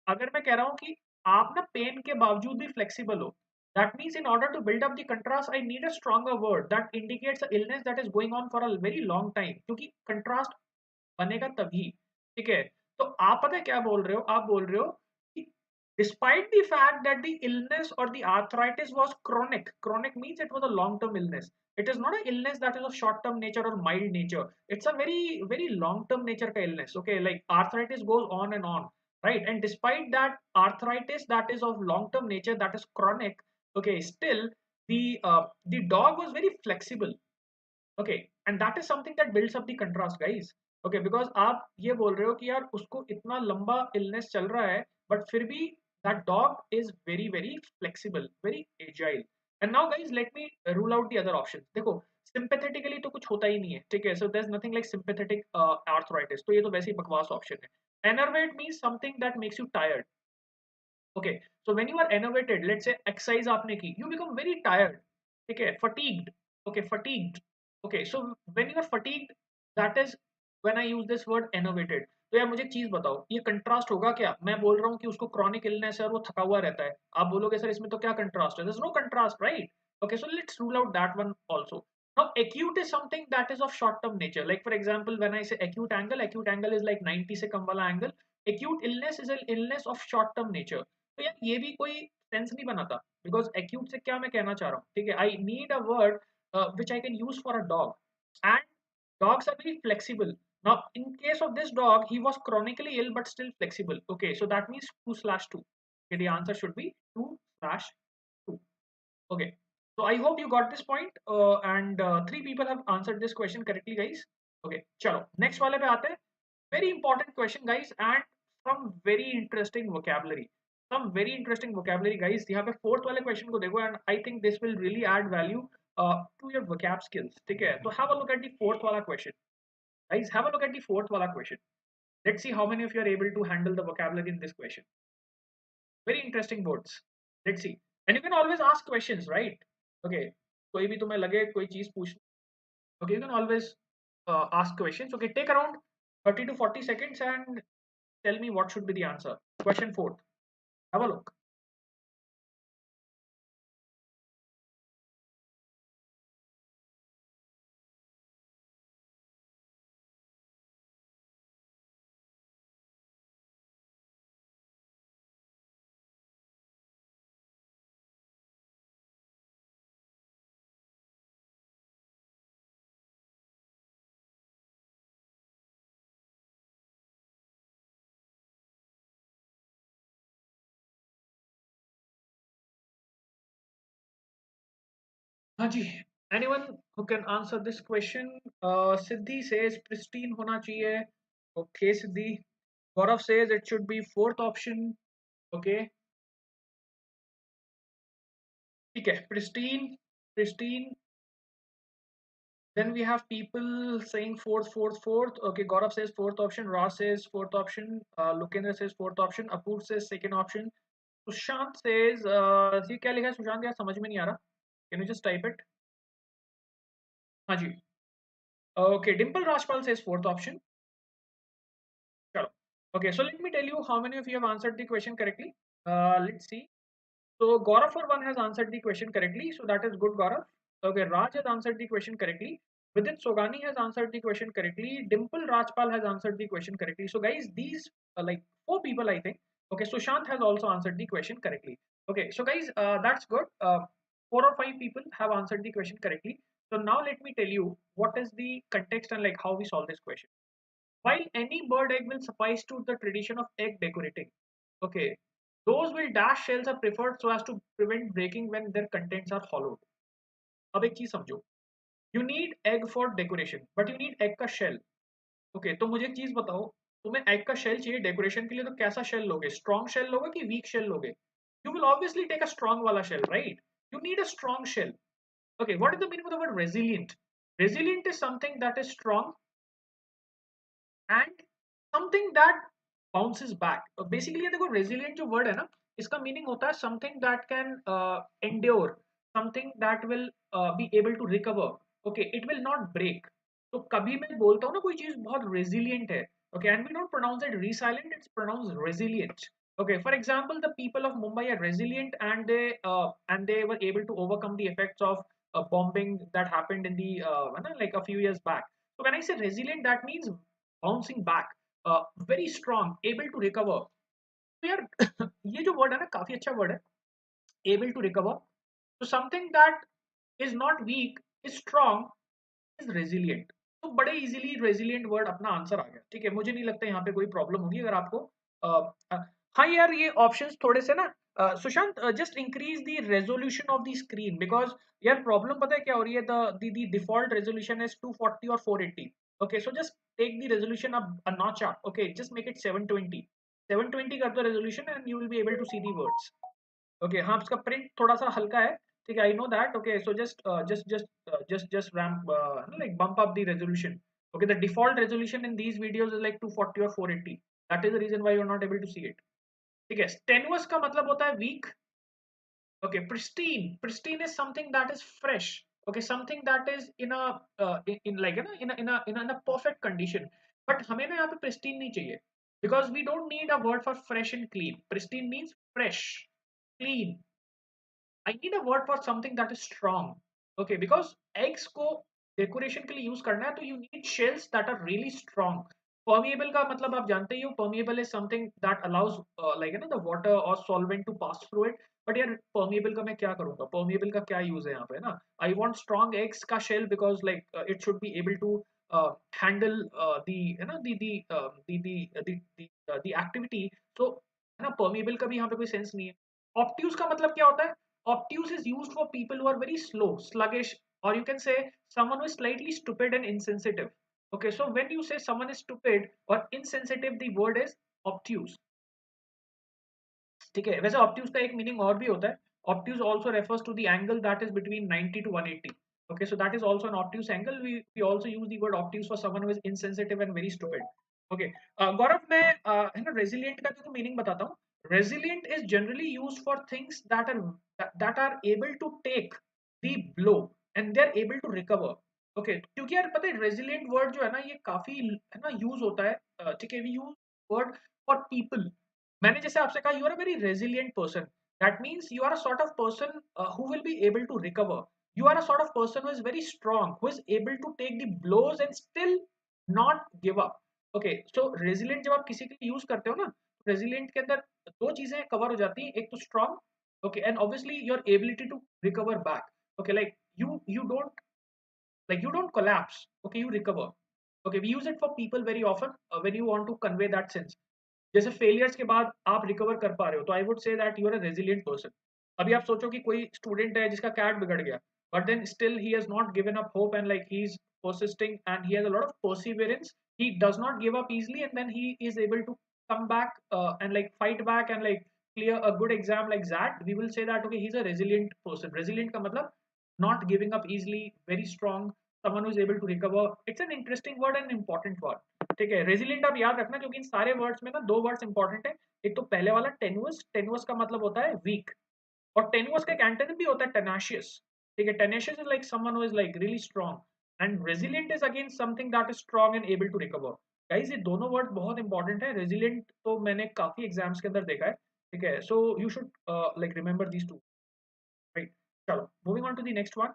अगर मैं कह रहा हूँ कि आप ना पेन के बावजूद भी फ्लेक्सिबल हो, that means in order to build up the contrast I need a stronger word that indicates a illness that is going on for a very long time, क्योंकि contrast बनेगा तभी. ठीक है, तो आप पता है क्या बोल रहे हो, आप बोल रहे हो कि despite the fact that the illness or the arthritis was chronic, chronic means it was a long term illness. It is not an illness that is of short term nature or mild nature. It's a very very long term nature ka illness. Okay, like arthritis goes on and on, right? And despite that arthritis that is of long term nature, that is chronic, okay, still the dog was very flexible. Okay, and that is something that builds up the contrast guys. Okay, because आप ये बोल रहे हो कि यार उसको इतना लंबा इलनेस चल रहा है बट फिर भी that dog is very very flexible, very agile. And now guys let me rule out the other option. देखो, सिंपैथेटिकली तो कुछ होता ही नहीं है, ठीक है, so there is nothing like sympathetic arthritis, तो ये तो वैसे ही बकवास ऑप्शन है. Enervate means something that makes you tired. Okay, so when you are enervated, let's say exercise आपने की, यू बिकम वेरी टायर्ड. ठीक है, fatigued. Okay, fatigued. Okay, so when you are fatigued, that is when I use this word enervated. तो यार मुझे एक चीज बताओ, ये कंट्रास्ट होगा क्या? मैं बोल रहा हूँ कि उसको क्रॉनिक इलनेस है और वो थका हुआ रहता है, आप बोलोगे सर इसमें तो क्या कंट्रास्ट है? There is no contrast, right? Okay, so let's rule out that one also. Now acute is something that is of short term nature, like for example when I say acute angle is like 90 से कम वाला angle. Acute illness is an illness of short term nature. तो यार ये भी कोई sense नहीं बनाता, because acute से क्या मैं कहना चाह रहा हूँ, ठीक है, आई need a word which I can use for a dog, and dogs are very flexible. Now in case of this dog, he was chronically ill but still flexible. Okay, so that means 2/2. Okay, the answer should be 2/2. Okay, so I hope you got this point, and three people have answered this question correctly, guys. Okay, chalo next वाले पे आते हैं. Very important question, guys, and some very interesting vocabulary. Some very interesting vocabulary, guys. यहाँ पे fourth वाले question को देखो, and I think this will really add value to your vocab skills. ठीक है, तो have a look at the fourth वाला question, guys. Have a look at the fourth वाला question. Let's see how many of you are able to handle the vocabulary in this question. Very interesting words. Let's see. And you can always ask questions, right? Okay. कोई भी तुम्हें लगे कोई चीज पूछ, okay, you can always ask questions. Okay, take around 30 to 40 seconds and tell me what should be the answer. Question fourth. Have a look. हाँ जी. Anyone who can answer this question? Siddhi says pristine होना चाहिए. Okay, Siddhi. Gaurav says it should be fourth option. Okay. ठीक है. Pristine. Then we have people saying fourth. Okay, Gaurav says fourth option. Ra says fourth option. Lukendra says fourth option. Apur says second option. Sushant says, ये क्या लिखा है सुशांत यार समझ में नहीं आ रहा. Can you just type it? हाँ जी. Okay, Dimple Rajpal says fourth option. चलो. Okay, so let me tell you how many of you have answered the question correctly. Let's see. So Gaurav for one has answered the question correctly. So that is good, Gaurav. Okay, Raj has answered the question correctly. Vidit Sogani has answered the question correctly. Dimple Rajpal has answered the question correctly. So guys, these like four people, I think. Okay, Sushant has also answered the question correctly. Okay, so guys, that's good. Four or five people have answered the question correctly. So now let me tell you what is the context and like how we solve this question. While any bird egg will suffice to the tradition of egg decorating, okay, those with dash shells are preferred so as to prevent breaking when their contents are hollowed. अब एक चीज समझो, you need egg for decoration, but you need egg का shell. Okay, तो मुझे एक चीज बताओ, तुम्हें egg का shell चाहिए decoration के लिए, तो कैसा shell लोगे? Strong shell लोगे कि weak shell लोगे? You will obviously take a strong वाला shell, right? You need a strong shell. Okay, what is the meaning of the word resilient? Resilient is something that is strong and something that bounces back. Basically ये देखो resilient जो word है ना, इसका meaning होता है something that can endure, something that will be able to recover. Okay, it will not break. तो कभी मैं बोलता हूँ ना कोई चीज बहुत resilient है, okay, and we don't pronounce it resilient, it's pronounced resilient. Okay, for example, the people of Mumbai are resilient and they were able to overcome the effects of bombing that happened in the like a few years back. So when I say resilient, that means bouncing back, very strong, able to recover. तो यार ये जो word है ना काफी अच्छा word है, able to recover. So something that is not weak, is strong, is resilient. तो बड़े इजीली रेजिलियंट वर्ड अपना आंसर आ गया. ठीक है, मुझे नहीं लगता यहाँ पे कोई प्रॉब्लम होगी अगर आपको. हाँ यार, ये ऑप्शंस थोड़े से ना Sushant, just increase the resolution of the screen, because यार प्रॉब्लम पता है क्या हो रही है, द डिफॉल्ट रेजोल्यूशन इज 240 और 480. Okay, so just take the resolution up a notch up. Okay, just make it 720. 720 कर दो resolution and you will be able to see the words. Okay, हाँ उसका प्रिंट थोड़ा सा हल्का है. ठीक है, I know that. Okay, so just ramp like bump up the resolution. Okay, the default resolution in these videos is like 240 or 480. That is the reason why you're not able to see it. ठीक है, tenuous का मतलब होता है weak. Okay, pristine is something that is fresh. Okay, something that is in a in like in a perfect condition. But हमें ना यहाँ पे pristine नहीं चाहिए, because we don't need a word for fresh and clean. Pristine means fresh, clean. I need a word for something that is strong. Okay, because eggs को decoration के लिए use करना है, तो you need shells that are really strong. permeable का मतलब आप जानते ही हो, permeable is something that allows like you know the water or solvent to pass through it. But यार permeable का मैं क्या करूंगा, permeable का क्या यूज है यहाँ पे ना. I want strong eggs का shell because like it should be able to handle the you know the activity. So है ना, permeable का भी यहाँ पे कोई सेंस नहीं है. Obtuse का मतलब क्या होता है? Obtuse is used for people who are very slow, sluggish, or you can say someone who is slightly stupid and insensitive. Okay, so when you say someone is stupid or insensitive, the word is obtuse. ठीक है, वैसे obtuse का एक meaning और भी होता है. Obtuse also refers to the angle that is between 90 to 180. Okay, so that is also an obtuse angle. We also use the word obtuse for someone who is insensitive and very stupid. Okay, गौरव मैं है ना resilient का तुमको meaning बताता हूँ. Resilient is generally used for things that are able to take the blow and they are able to recover. Okay क्योंकि यार पता है रेजिलिएंट वर्ड जो है ना ये काफी है ना यूज होता है. ठीक है, we use word for people. मैंने जैसे आपसे कहा you are a very resilient person, that means you are a sort of person who will be able to recover. You are a sort of person who is very strong, who is able to take the blows and still not give up. Okay, so resilient जब आप किसी के लिए use करते हो ना, resilient के अंदर दो चीजें कवर हो जाती हैं. एक तो strong, okay, and obviously your ability to recover back. Okay, like you don't, like you don't collapse, okay, you recover. Okay, we use it for people very often when you want to convey that sense. जैसे failures के बाद आप recover कर पा रहे हो तो I would say that you are a resilient person. अभी आप सोचो कि कोई स्टूडेंट है जिसका कैट बिगड़ गया, but then still he has not given up hope and like he is persisting and he has a lot of perseverance. He does not give up easily and then he is able to come back and like fight back and like clear a good exam like that. We will say that okay, he's a resilient person. Resilient का मतलब not giving up easily, very strong, someone who is able to recover. It's an interesting word and important word. ठीक है, resilient आप याद रखना क्योंकि इन सारे words में ना दो वर्ड्स इंपॉर्टेंट है. एक तो पहले वाला टेनुअस, टेनुअस का मतलब होता है वीक, और टेनुअस का एक एंटोनिम भी होता है टेनाशियस. ठीक है, tenacious is like someone who is like really strong and resilient is again something that is strong and able to recover. Guys ये दोनों वर्ड बहुत इंपॉर्टेंट है. रेजिलिएंट तो मैंने काफी एग्जाम्स के अंदर देखा है. ठीक है, so you should like remember these two. Right, चलो moving on to the next one.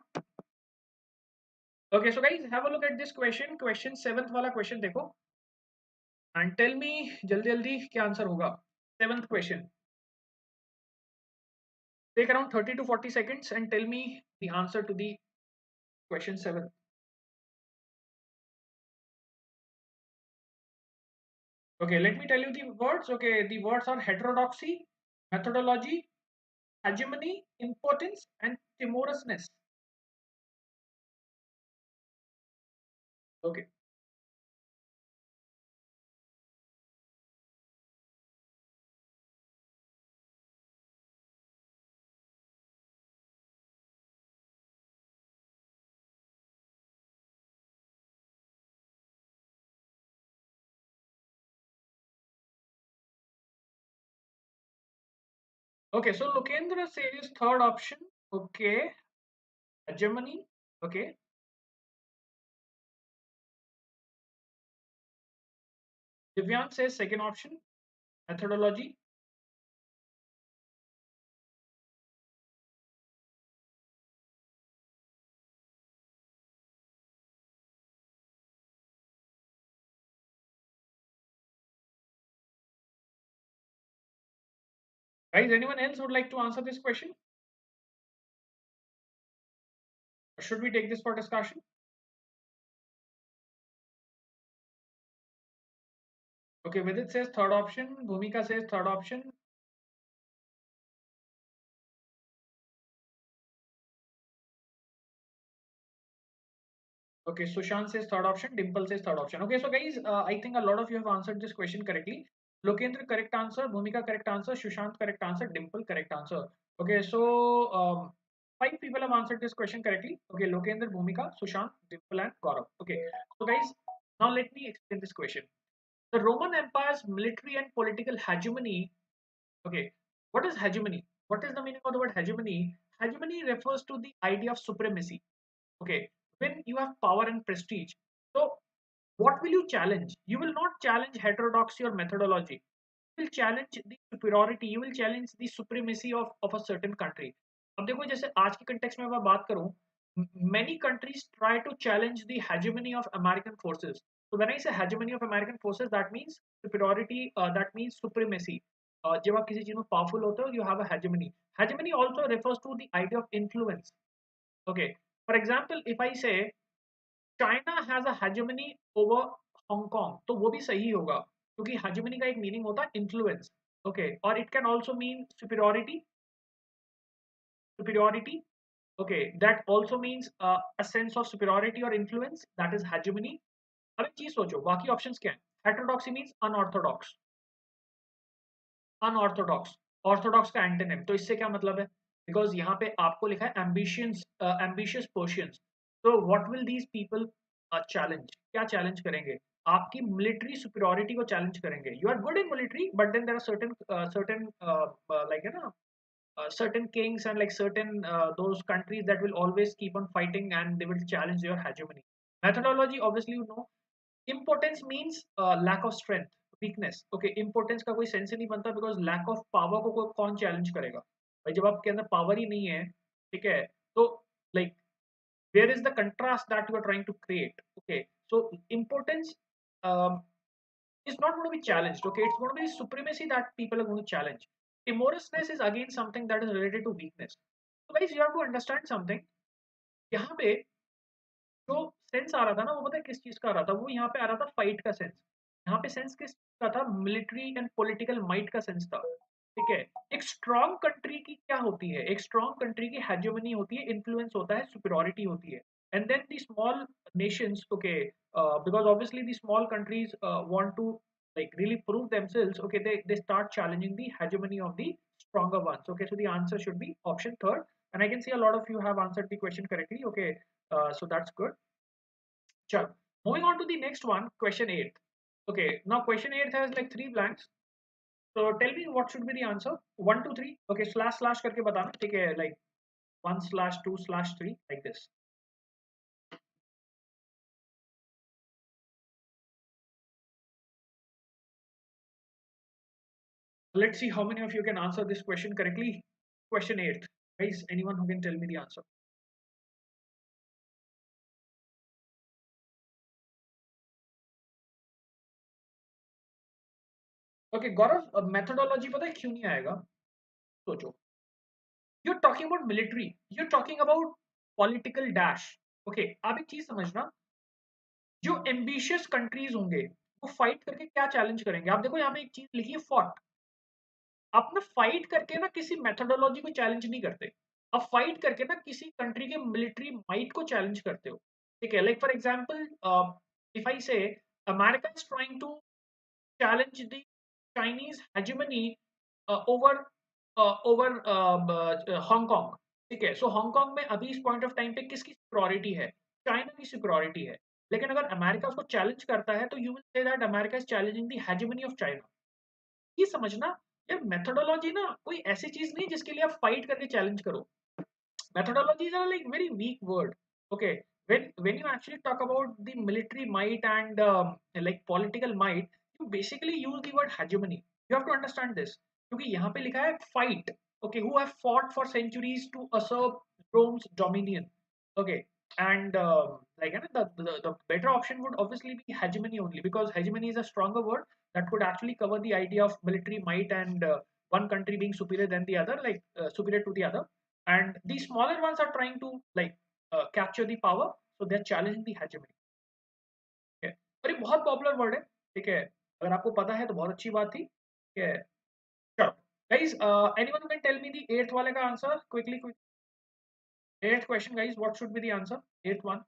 Okay, so guys have a look at this question. Question 7th वाला क्वेश्चन देखो and tell me जल्दी जल्दी क्या आंसर होगा. 7th question. Take around 30 to 40 seconds and tell me the answer to the question 7. Okay, let me tell you the words. Okay, the words are heterodoxy, methodology, hegemony, importance, and timorousness. Okay. Okay, so Lokendra says third option. Okay, hegemony. Okay. Divyan says second option, methodology. Guys, anyone else would like to answer this question? Or should we take this for discussion? Okay, Vidit says third option. Bhumika says third option. Okay, Sushant says third option. Dimple says third option. Okay, so guys, I think a lot of you have answered this question correctly. Lokendra correct answer, Bhumika correct answer, Sushant correct answer, Dimple correct answer. Okay, so 5 people have answered this question correctly. Okay, Lokendra, Bhumika, Sushant, Dimple, and Gaurav. Okay, so guys, now let me explain this question. The Roman Empire's military and political hegemony. Okay, what is hegemony? What is the meaning of the word hegemony? Hegemony refers to the idea of supremacy. Okay, when you have power and prestige, so what will you challenge? You will not challenge heterodoxy or methodology. You will challenge the superiority, you will challenge the supremacy of a certain country. अब देखो जैसे आज के context में मैं बात करूं, many countries try to challenge the hegemony of American forces. So when I say hegemony of American forces, that means superiority, that means supremacy. जब आप किसी चीज में powerful होते हो, you have a hegemony. Hegemony also refers to the idea of influence. Okay. For example, if I say China has a hegemony over Hong Kong, तो वो भी सही होगा क्योंकि hegemony का एक meaning होता है influence. Okay. Or it can also mean superiority. Superiority. Okay, that also means a sense of superiority or influence. That is hegemony. अब एक चीज सोचो, बाकी ऑप्शंस क्या हैं? हेटेरोडॉक्सी मींस अनऑर्थोडॉक्स, अनऑर्थोडॉक्स, ऑर्थोडॉक्स का एंटोनिम। तो इससे क्या मतलब है? बिकॉज यहाँ पे आपको लिखा है एम्बिशियंस, एम्बिशियस पर्शियंस। तो what will these people challenge? क्या चैलेंज करेंगे? आपकी मिलिट्री सुपीरियरिटी को चैलेंज करेंगे। You are good in military, but then there are certain certain like है ना, certain kings and like certain those countries that will always keep on fighting and they will challenge your hegemony. Methodology, obviously you know, impotence means lack of strength, weakness. Okay, impotence का कोई sense ही नहीं बनता because lack of power को कौन challenge करेगा भाई? जब आपके अंदर पावर ही नहीं है, ठीक है, तो like where is the contrast that you are trying to create? Okay, so impotence is not going to be challenged. Okay, it's going to be supremacy that people are going to challenge. Timorousness is again something that is related to weakness. So guys, you have to understand something. यहाँ पे जो sense आ रहा था ना, वो पता है किस चीज का आ रहा था? वो यहाँ पे आ रहा था फाइट का सेंस। यहाँ पे सेंस किस का था? मिलिट्री एंड पॉलिटिकल माइट का सेंस था। ठीक है, एक स्ट्रॉन्ग कंट्री की क्या होती है? एक स्ट्रॉन्ग कंट्री की हेजेमनी होती है, इन्फ्लुएंस होता है, सुपीरियरिटी होती है। And then the small nations, okay, because obviously the small countries want to like really prove themselves. Okay, they start challenging the hegemony of the stronger ones. Okay, so the answer should be option third, and I can see a lot of you have answered the question correctly. Okay, so that's good. Chalo. Moving on to the next one, question 8. Okay, now question 8 has like three blanks. So tell me what should be the answer. 1, 2, 3. Okay, slash slash करके बताना, ठीक है, like 1 slash 2 slash 3 like this. Let's see how many of you can answer this question correctly. Question 8. Guys, anyone who can tell me the answer? Okay, Gaurav, methodology पता है क्यों नहीं आएगा? सोचो. You're talking about military. You're talking about political dash. Okay, आप एक चीज समझना, जो एम्बिशियस कंट्रीज होंगे वो फाइट करके क्या चैलेंज करेंगे? आप देखो यहाँ पे एक चीज लिखी है, फॉट। आप ना फाइट करके ना किसी मेथोडोलॉजी को चैलेंज नहीं करते, आप फाइट करके ना किसी कंट्री के मिलिट्री माइट को चैलेंज करते हो। ठीक है, like for example, if I say America is trying to challenge the Chinese hegemony over Hong Kong। ठीक है, सो हांगकांग में अभी इस पॉइंट ऑफ टाइम पे किसकी सिक्योरिटी है? चाइना की सिक्योरिटी है। लेकिन अगर अमेरिका उसको चैलेंज करता है तो you will say that America is challenging the hegemony of China. ये समझना, ये मेथोडोलॉजी ना कोई ऐसी चीज नहीं जिसके लिए आप फाइट करके चैलेंज करो। Methodologies are like very weak word. Okay, when you actually talk about the military might and like political might, you basically use the word hegemony. You have to understand this क्योंकि यहाँ पे लिखा है fight. Okay, who have fought for centuries to assert Rome's dominion. Okay, and like you know, the better option would obviously be hegemony only, because hegemony is a stronger word that could actually cover the idea of military might and one country being superior than the other, like superior to the other, and the smaller ones are trying to like capture the power, so they're challenging the hegemony. ठीक है, और ये बहुत popular word है। ठीक है, अगर आपको पता है तो बहुत अच्छी बात थी। ठीक है, चलो guys, anyone can tell me the eighth वाले का answer quickly, quick? Eighth question guys, what should be the answer? Eighth one.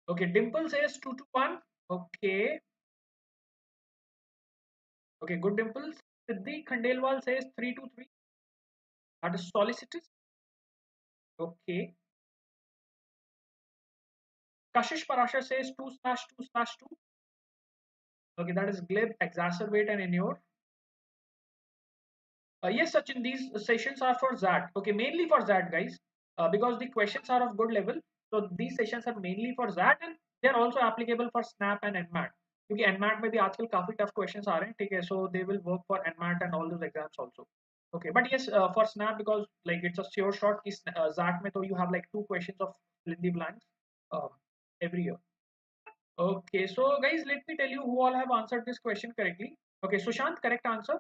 Okay, Dimple says 2 to 1. Okay, okay, good Dimple. Siddhi Khandelwal says 3 to 3. That is solicitous. Okay, Kashish Parashar says 2 slash 2 slash 2. Okay, that is glib, exacerbate, and inure. Yes, Sachin, these sessions are for ZAT. Okay, mainly for ZAT, guys, because the questions are of good level. So these sessions are mainly for ZAT, and they are also applicable for snap and nmat, क्योंकि nmat में भी आजकल काफी tough questions आ रहे हैं, ठीक है, so they will work for nmat and all those exams also. Okay, but yes, for snap, because like it's a sure shot is zat mein to you have like two questions of fill in the blanks uh, every year. Okay, so guys, let me tell you who all have answered this question correctly. Okay, Sushant, correct answer.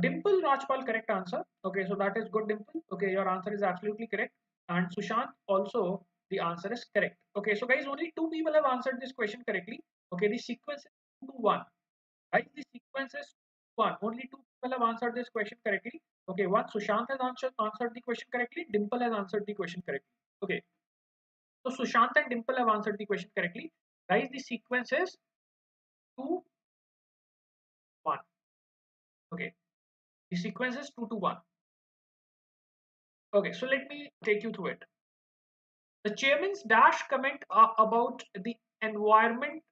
Dimple Rajpal, correct answer. Okay, so that is good, Dimple. Okay, your answer is absolutely correct. And Sushant, also the answer is correct. Okay, so guys, only two people have answered this question correctly. Okay, the sequence is 2 to 1. Guys, the sequence is 1. Only two people have answered this question correctly. Okay, one, Sushant has answered the question correctly. Dimple has answered the question correctly. Okay, so Sushant and Dimple have answered the question correctly. Guys, the sequence is 2, 1. Okay, the sequence is 2 to 1. Okay, so let me take you through it. The chairman's dash comment about the environmental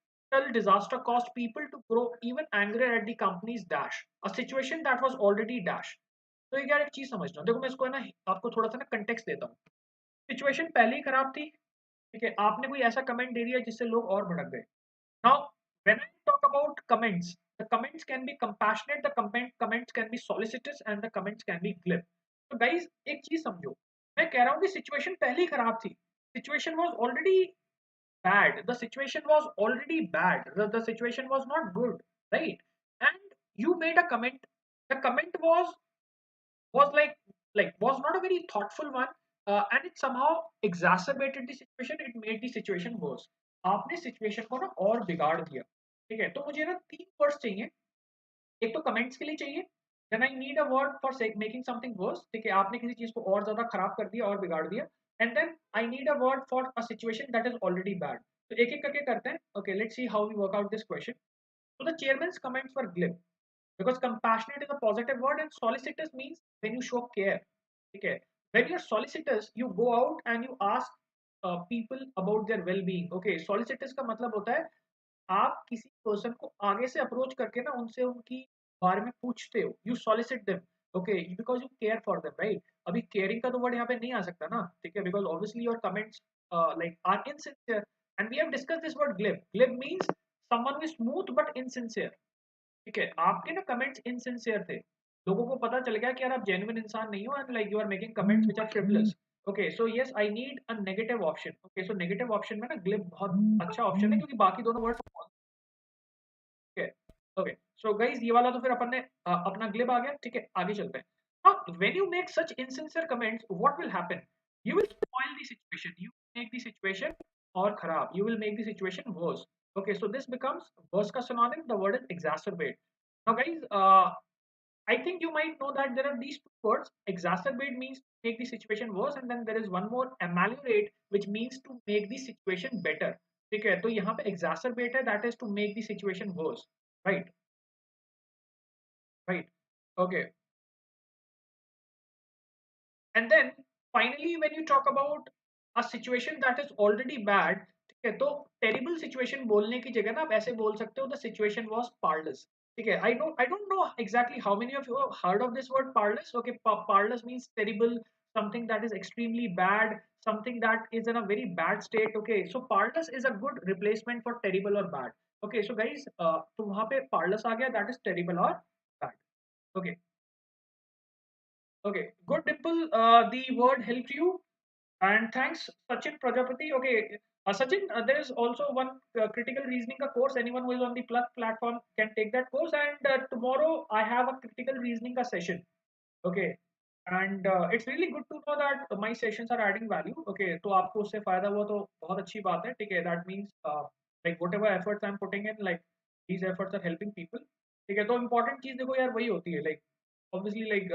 disaster caused people to grow even angrier at the company's dash, a situation that was already dash. तो ये यार एक चीज समझना, देखो मैं इसको है ना आपको थोड़ा सा ना कंटेक्स्ट देता हूँ. सिचुएशन पहले ही खराब थी, ठीक है, आपने कोई ऐसा कमेंट दे दिया जिससे लोग और भड़क गए. Now, when I talk about comments, the comments can be compassionate, the comments can be solicitous, and the comments can be glib. तो guys, एक चीज समझो, मैं कह रहा हूँ कि सिचुएशन पहले ही खराब थी. Situation was already bad. The situation was already bad. The situation was not good, right? And you made a comment. The comment was like was not a very thoughtful one, and it somehow exacerbated the situation. It made the situation worse. आपने situation को ना और बिगाड़ दिया, ठीक है, तो मुझे ना तीन वर्ड्स चाहिए. एक तो कमेंट्स के लिए चाहिए, then I need a word for making something worse, ठीक है, आपने किसी चीज को और ज्यादा खराब कर दिया और बिगाड़ दिया. And then I need a word for a situation that is already bad. तो एक एक करके करते हैं. Okay, let's see how we work out this question. So the chairman's comments were glib because compassionate is a positive word and solicitous means when you show care. Okay, when you're solicitous, you go out and you ask people about their well-being. Okay, solicitous का मतलब होता है आप किसी person को आगे से approach करके ना उनसे उनकी बारे में पूछते हो. You solicit them. Okay, because you care for them, right. अभी केयरिंग का तो वर्ड यहाँ पे नहीं आ सकता ना, ठीक है, because obviously your comments like are insincere. And we have discuss this word glib. Glib means someone with smooth but insincere. ठीक है, आपके ना कमेंट्स इनसिंसियर थे, लोगों को पता चल गया कि यार आप जेन्युइन इंसान नहीं हो, and like you are making comments which are frivolous. Okay, so yes I need a negative option. Okay, so negative option में ना ग्लिब बहुत अच्छा ऑप्शन है, क्योंकि बाकी दोनों word. Okay, okay, so guys ये वाला तो फिर अपन ने अपना ग्लिब आ गया, ठीक है, आगे चलते हैं. Now when you make such insincere comments, what will happen? You will spoil the situation, you make the situation और खराब, you will make the situation worse. Okay, so this becomes worse ka synonym. The word is exacerbate. Now, guys, I think you might know that there are these two words. Exacerbate means to make the situation worse, and then there is one more, ameliorate, which means to make the situation better. ठीक है, तो यहाँ पे exacerbate है, that is to make the situation worse, right? Right. Okay. And then finally, when you talk about a situation that is already bad, ठीक है, तो terrible situation बोलने की जगह ना आप ऐसे बोल सकते हो, the situation was parlous. ठीक है, I don't know exactly how many of you have heard of this word parlous. Okay, parlous means terrible, something that is extremely bad, something that is in a very bad state. Okay, so parlous is a good replacement for terrible or bad. Okay, so guys, तो वहाँ पे parlous आ गया, that is terrible or bad. Okay. Okay, good, Dimple. The word helped you, and thanks, Sachin Prajapati. Okay, Sachin, there is also one critical reasoning a course. Anyone who is on the Plus platform can take that course. And tomorrow I have a critical reasoning a session. Okay, and it's really good to know that my sessions are adding value. Okay, तो आपको उससे फायदा हुआ तो बहुत अच्छी बात है. ठीक है, that means like whatever efforts I'm putting in, like these efforts are helping people. ठीक है, तो important चीज देखो यार वही होती है, like obviously like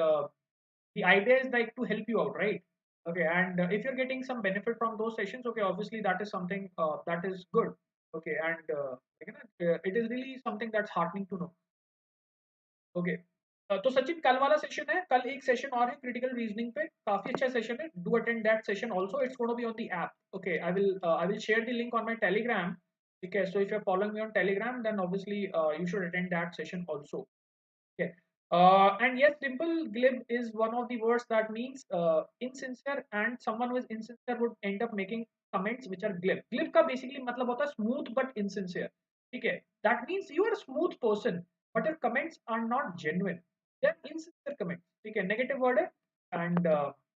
the idea is like to help you out, right? Okay, and if you're getting some benefit from those sessions, okay, obviously that is something that is good. Okay, and it is really something that's heartening to know. Okay, तो सचिन कल वाला session है, कल एक session और है critical reasoning पे, काफी अच्छा सेशन है. Do attend that session also. It's gonna be on the app. Okay, I will share the link on my Telegram. ठीक है, so if you are following me on Telegram, then obviously you should attend that session also. Okay. And yes, Dimple, glib is one of the words that means insincere, and someone who is insincere would end up making comments which are glib. Glib का basically मतलब होता है smooth but insincere. ठीक है? That means you are a smooth person, but your comments are not genuine. They are insincere comments. ठीक है? Negative word है, and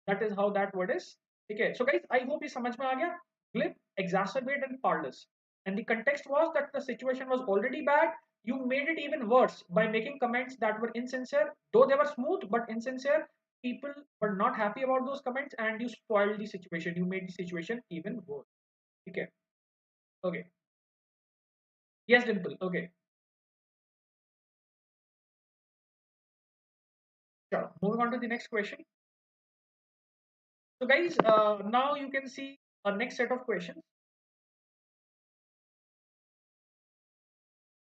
that is how that word is. ठीक है? So guys, I hope ये समझ में आ गया. Glib, exacerbate, and parlous. And the context was that the situation was already bad. You made it even worse by making comments that were insincere, though they were smooth but insincere. People were not happy about those comments, and you spoiled the situation. You made the situation even worse. Okay. Okay. Yes, Dimple. Okay. Sure. Moving on to the next question. So, guys, now you can see a next set of questions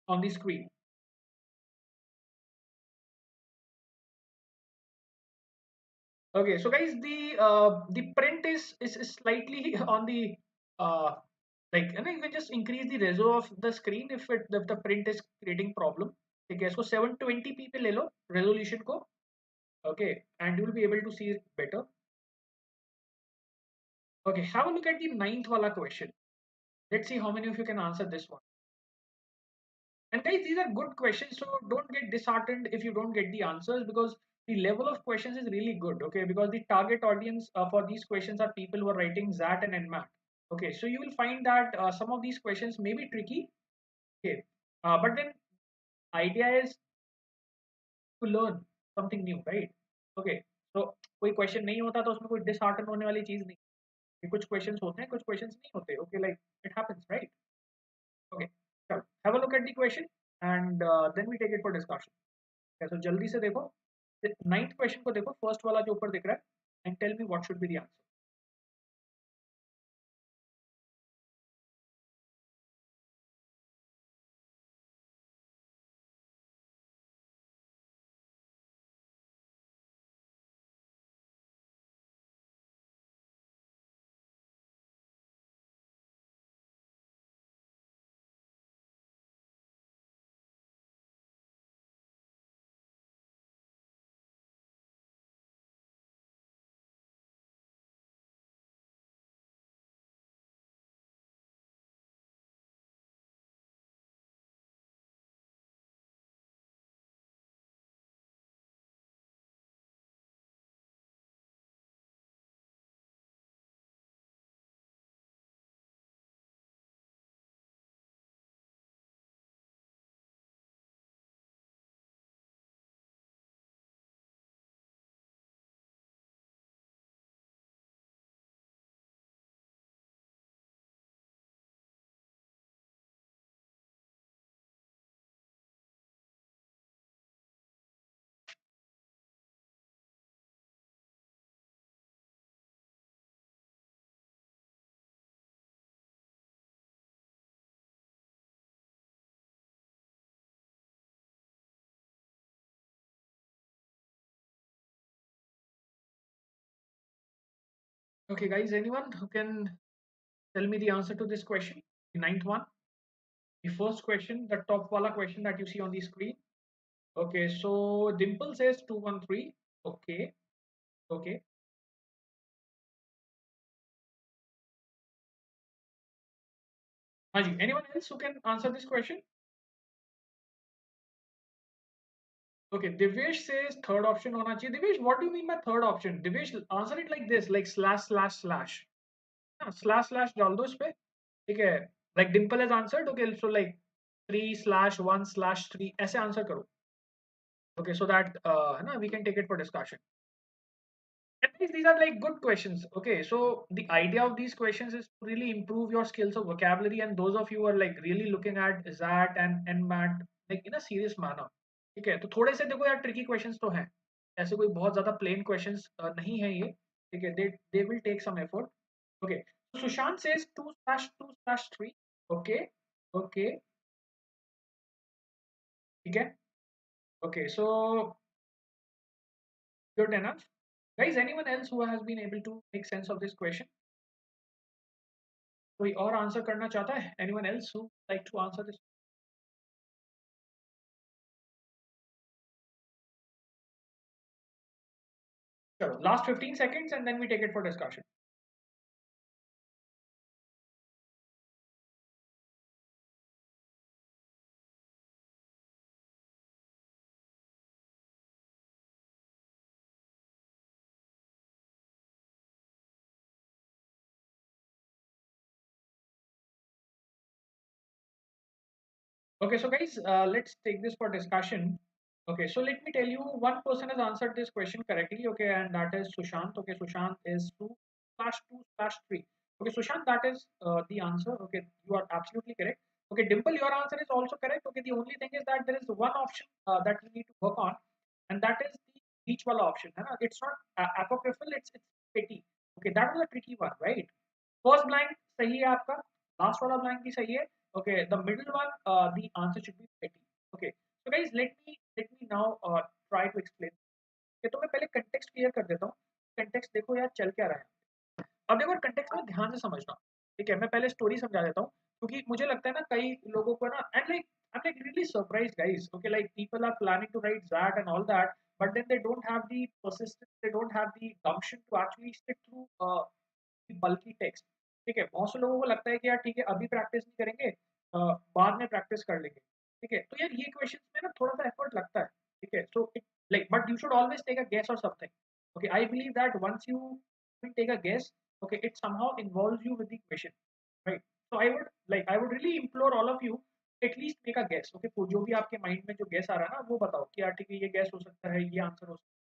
on the screen. Okay. So, guys, the print is slightly on the uh like, and you can just increase the reso of the screen if the print is creating problem. Okay. So 720p पे ले लो resolution को. Okay, and you will be able to see it better. Okay, have a look at the ninth wala question. Let's see how many of you can answer this one. And guys, these are good questions, so don't get disheartened if you don't get the answers, because the level of questions is really good. Okay, because the target audience for these questions are people who are writing ZAT and NMAT. Okay, so you will find that some of these questions may be tricky. Okay, but then idea is to learn something new, right? Okay, so कोई question नहीं होता तो उसमें कोई dishearten होने वाली चीज नहीं. कुछ क्वेश्चंस होते हैं, कुछ क्वेश्चंस नहीं होते. Okay, like it happens, right? Okay, चलो have a look at the question and then we take it for discussion. तो जल्दी से देखो, नाइन्थ क्वेश्चन को देखो, फर्स्ट वाला जो ऊपर दिख रहा है, and tell me what should be the answer. Okay, guys, anyone who can tell me the answer to this question, the ninth one, the first question, the top wala question that you see on the screen. Okay, so Dimple says 213. Okay, okay. Haji, anyone else who can answer this question? Okay, Divyesh says third option होना चाहिए. Divyesh, what do you mean by third option? Divyesh, answer it like this, like slash slash slash. Slash slash डाल दो इस पे. ठीक है. Like Dimple has answered. Okay, so like 3/1/3 ऐसे answer करो. Okay, so that है ना, we can take it for discussion. At least these are like good questions. Okay, so the idea of these questions is to really improve your skills of vocabulary, and those of you who are like really looking at ZAT and NMAT like in a serious manner. ठीक है, तो थोड़े से देखो यार, tricky questions तो हैं. ऐसे कोई बहुत ज्यादा प्लेन क्वेश्चंस नहीं है ये. ठीक है, they will take some effort. Okay, Sushant says 2/2/3. Okay, okay, ठीक है. Okay, so good enough. Guys, anyone else who has been able to make sense of this question? कोई और आंसर करना चाहता है? Anyone else who like to answer this? Sure. Last 15 seconds and then we take it for discussion. Okay, so guys, let's take this for discussion. Okay, so let me tell you, one person has answered this question correctly. Okay, and that is Sushant. Okay, Sushant is 2/2/3. Okay, Sushant, that is the answer. Okay, you are absolutely correct. Okay, Dimple, your answer is also correct. Okay, the only thing is that there is one option that you need to work on, and that is the beach wala option. है ना? It's not apocryphal, it's petty. Okay, that was a tricky one, right? First blank सही है आपका, last वाला blank भी सही है. Okay, the middle one, the answer should be petty. Okay, so guys, let me now try to explain. Okay, तो मैं पहले context clear कर देता हूँ. Context देखो यार चल क्या रहा है. अब देखो कंटेक्स्ट में ध्यान से समझना. ठीक है, मैं पहले स्टोरी समझा देता हूँ क्योंकि मुझे लगता है ना कई लोगों को ना and like I am like really surprised guys. Okay, like people are planning to write that and all that, but then they don't have the persistence, they don't have the gumption to actually stick through बल्कि text. ठीक है, बहुत से लोगों को लगता है कि यार ठीक है अभी प्रैक्टिस नहीं करेंगे, बाद में प्रैक्टिस कर लेंगे. ठीक है, तो यार ये क्वेश्चन में ना थोड़ा सा एफर्ट लगता है. ठीक है, so it like but you should always take a guess और something. Okay, I believe that once you take a guess, okay, it somehow involves you with the question, right? So I would really implore all of you, at least make a guess. Okay, तो जो भी आपके mind में जो guess आ रहा है ना वो बताओ कि यार ठीक है ये गेस हो सकता है, ये आंसर हो सकता है.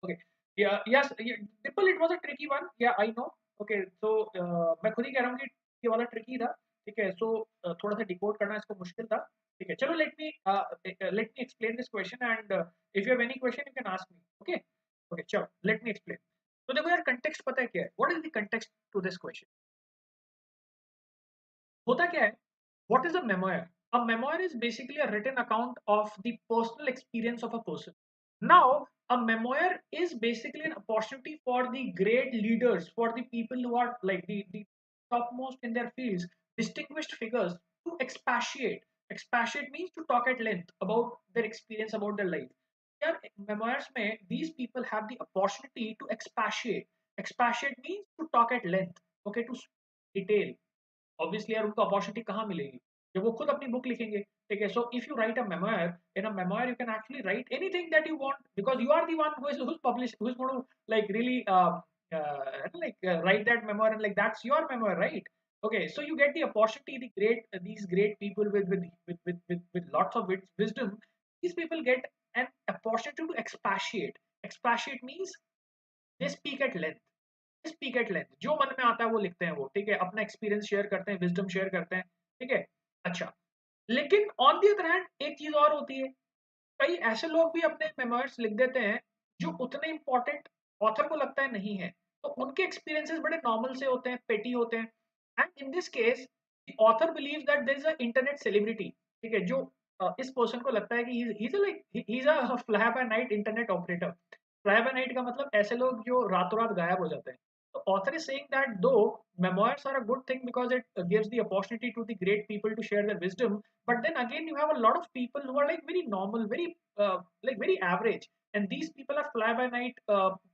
Okay, yes triple, it was a tricky one, या आई नो. ओके, तो मैं खुद ही कह रहा हूँ कि ये वाला ट्रिकी था. ठीक है, सो थोड़ा सा डिकोड करना इसको मुश्किल था. ठीक है, चलो let me explain this question and if you have any question you can ask me. Okay, okay, चलो लेट मी एक्सप्लेन. तो देखो यार कंटेक्स्ट पता है क्या है, what is the context to this question. होता क्या है, what is a memoir. A memoir is basically a written account of the personal experience of a person. Now, a memoir is basically an opportunity for the great leaders, for the people who are like the topmost in their fields, distinguished figures, to expatiate. Expatiate means to talk at length about their experience, about their life. Here, memoirs में these people have the opportunity to expatiate. Expatiate means to talk at length. Okay, to detail. Obviously यार उनको opportunity कहाँ मिलेगी जब वो खुद अपनी book लिखेंगे. ठीक है, so if you write a memoir, in a memoir you can actually write anything that you want because you are the one who's published, who's going to like really write that memoir, and like that's your memoir, right? Okay, so you get the opportunity, these great people with lots of wisdom. These people get an opportunity to expatiate. Expatiate means they speak at length. Speak at length, जो मन में आता है वो लिखते हैं वो. ठीक है, अपना एक्सपीरियंस शेयर करते हैं, विजडम शेयर करते हैं. ठीक है, अच्छा. लेकिन ऑन दी अदर हैंड एक चीज और होती है, कई ऐसे लोग भी अपने मेमोइर्स लिख देते हैं जो उतने इंपॉर्टेंट ऑथर को लगता है नहीं है. तो उनके एक्सपीरियंसेस बड़े नॉर्मल से होते हैं, पेटी होते हैं. And in this case the author believes that there is a internet celebrity. ठीक है, जो इस पर्सन को लगता है कि he is like he is a fly by night internet operator. Fly by night का मतलब ऐसे लोग जो रातों रात गायब हो जाते हैं. So author is saying that though memoirs are a good thing because it gives the opportunity to the great people to share their wisdom, but then again you have a lot of people who are like very normal, like very average, and these people are fly by night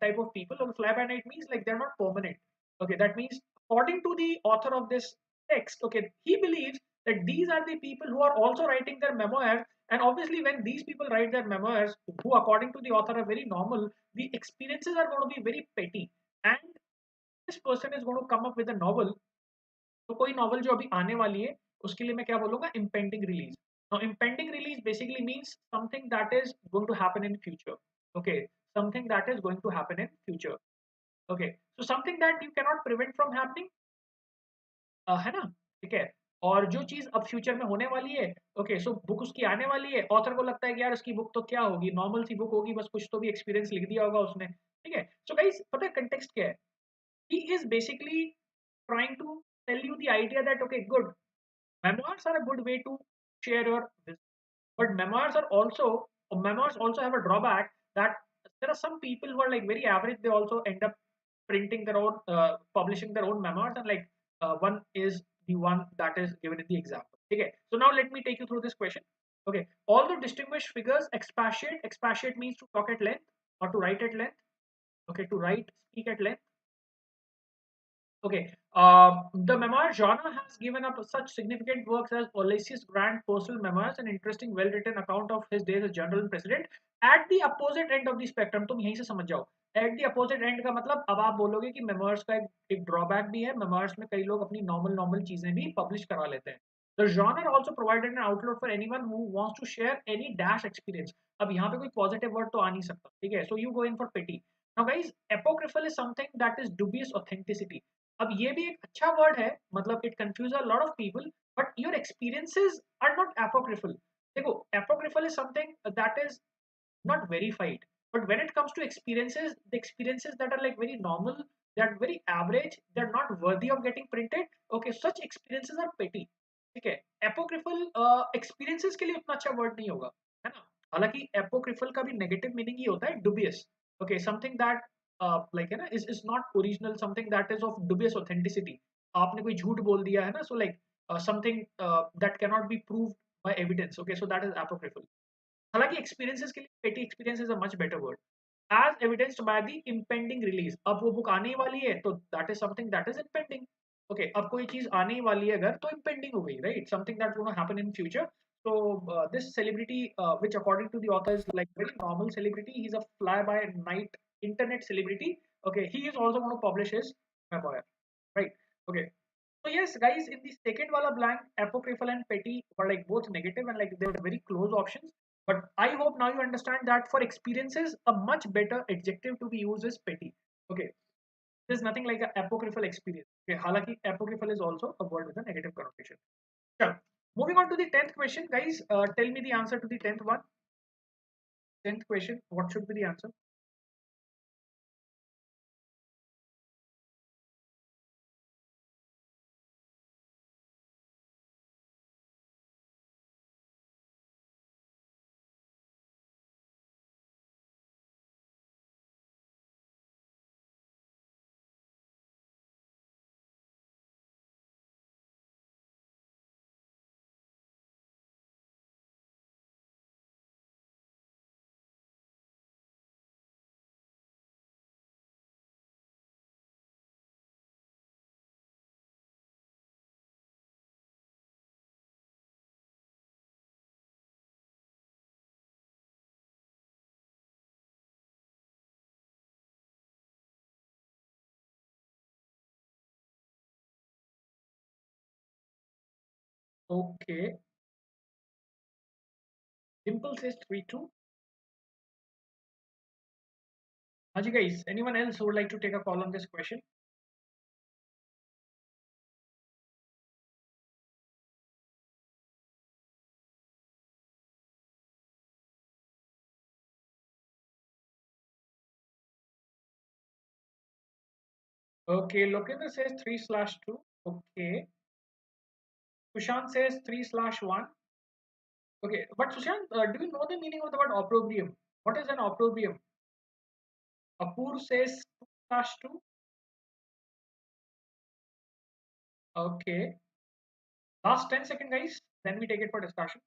type of people. Or fly by night means like they're not permanent. Okay, that means according to the author of this text, okay, he believes that these are the people who are also writing their memoirs. And obviously when these people write their memoirs, who according to the author are very normal, the experiences are going to be very petty. And this person is going to come up with a novel. तो कोई novel जो अभी आने वाली है उसके लिए मैं क्या बोलूंगा, impending release. Now impending release basically means something that is going to happen in future. Okay, something that is going to happen in future. Okay, so something that you cannot prevent from happening, है ना. ठीक है, और जो चीज अब future में होने वाली है. ओके, सो बुक उसकी आने वाली है, ऑथर को लगता है कि यार उसकी बुक तो क्या होगी, नॉर्मल सी बुक होगी, बस कुछ तो भी एक्सपीरियंस लिख दिया होगा उसने. ठीक है, सो गाइस पता है कंटेक्स्ट क्या है. He is basically trying to tell you the idea that okay, good, memoirs are a good way to share your wisdom, but memoirs also have a drawback that there are some people who are like very average. They also end up printing their own, publishing their own memoirs, and like one is the one that is given in the example. Okay, so now let me take you through this question. Okay, all the distinguished figures expatiate. Expatiate means to talk at length or to write at length. Okay, to write, speak at length. Okay, the memoir genre has given up such significant works as Ulysses Grant's personal memoirs, an interesting, well-written account of his days as general and president. At the opposite end of the spectrum, तुम यहीं से समझ जाओ. At the opposite end का मतलब अब आप बोलोगे कि memoirs का एक ड्रॉबैक भी है. memoirs में कई लोग अपनी नॉर्मल चीजें भी पब्लिश करा लेते हैं. The genre also provided an outlet for anyone who wants to share any dash experience. अब यहाँ पे कोई positive word तो आ नहीं सकता, ठीक है? So you go in for petty. Now guys, apocryphal is something that is dubious authenticity. अब ये भी एक अच्छा word है, मतलब it confuses a lot of people, but your experiences are not apocryphal. देखो, apocryphal is something that is not verified. But when it comes to experiences, the experiences that are like very normal, they are very average, they're not worthy of getting printed. Okay, such experiences are petty. ठीक है, एपोक्रिफल experiences के लिए उतना अच्छा word नहीं होगा, है ना? हालांकि एपोक्रिफल का भी नेगेटिव मीनिंग ही होता है dubious. Okay, something that like है ना is not original, something that is of dubious authenticity. आपने कोई झूठ बोल दिया है ना, so like something that can not be proved by evidence. Okay, so that is apocryphal. हालांकि एक्सपीरियंसेस के लिए petty experience is a much better word. As evidenced by the impending release, अब वो बुक आने ही वाली है तो that is something that is impending. Okay, अब कोई चीज आने ही वाली है अगर तो इम्पेंडिंग हो गई, right? Something that gonna happen in future. So this celebrity, which according to the author is like very normal celebrity, he's a fly by night internet celebrity. Okay, he is also going to publish his memoir, right? Okay, so yes, guys, in the second wala blank, apocryphal and petty were like both negative and like they were very close options. But I hope now you understand that for experiences, a much better adjective to be used is petty. Okay, there's nothing like an apocryphal experience. Okay, halaki apocryphal is also a word with a negative connotation. Sure. Moving on to the 10th question, guys. Tell me the answer to the 10th one. 10th question. What should be the answer? Okay. Dimple says 3-2. Haji guys, anyone else who would like to take a call on this question? Okay, Lokendra says 3/2. Okay. Sushant says 3/1. Okay, but Sushant, do you know the meaning of the word opprobrium? What is an opprobrium? Apur says 2/2. Okay. Last 10 seconds, guys. Then we take it for discussion.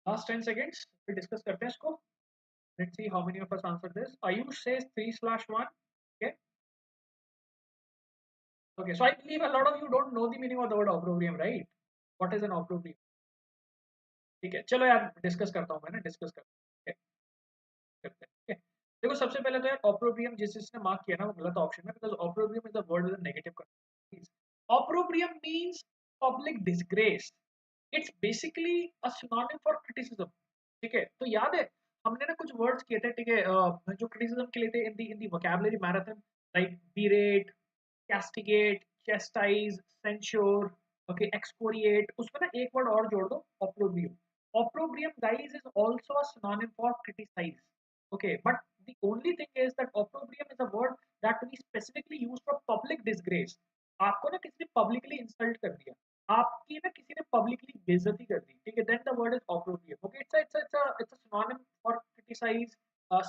Last 10 seconds. We discuss करते हैं इसको. Let's see how many of us answer this. Ayush says 3/1. Okay. Okay. So I believe a lot of you don't know the meaning of the word opprobrium, right? What is an opprobrium? ठीक है, चलो यार discuss करता हूँ, मैं ना discuss करते हैं. देखो, सबसे पहले तो यार ऑप्रोब्रियम जिस जिसने मार्क किया ना वो गलत ऑप्शन है, because opprobrium is a word with a negative connotation. Opprobrium means public disgrace. It's basically a synonym for criticism. ठीक है, तो याद है हमने ना कुछ वर्ड्स किए थे, ठीक है, जो क्रिटिसिज्म के लिए थे in the vocabulary marathon, like berate, castigate, chastise, censure, okay, excoriate. उसमें ना एक वर्ड और जोड़ दो, ऑप्रोब्रियम. Opprobrium, guys, is also a synonym for criticize. Okay, but the only thing is that opprobrium is a word that we specifically use for public disgrace. आपको ना किसी ने publicly insult कर दिया, आपकी ना किसी ने publicly बेइज्जती कर दी, ठीक है, then the word is opprobrium. Okay, it's a synonym for criticize,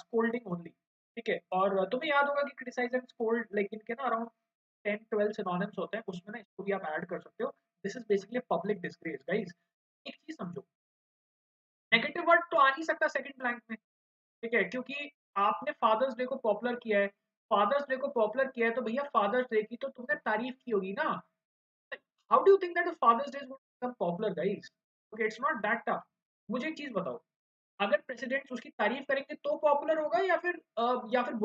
scolding only. ठीक है, और तुम्हें याद होगा कि criticize and scold like इनके ना around 10-12 synonyms होते हैं, उसमें ना इसको भी आप ऐड कर सकते हो. This is basically a public disgrace, guys. एक चीज समझो, नेगेटिव वर्ड तो आ नहीं सकता सेकंड ब्लैंक में, ठीक है, क्योंकि आपने फादर्स डे को पॉपुलर किया है. फादर्स डे को पॉपुलर किया है तो भैया फादर्स डे की तो तुमने तारीफ की होगी ना. How do you think that fathers day is going to become popular, guys? Okay, it's not that tough. मुझे एक चीज बताओ, अगर प्रेसिडेंट्स उसकी तारीफ करेंगे तो पॉपुलर होगा या फिर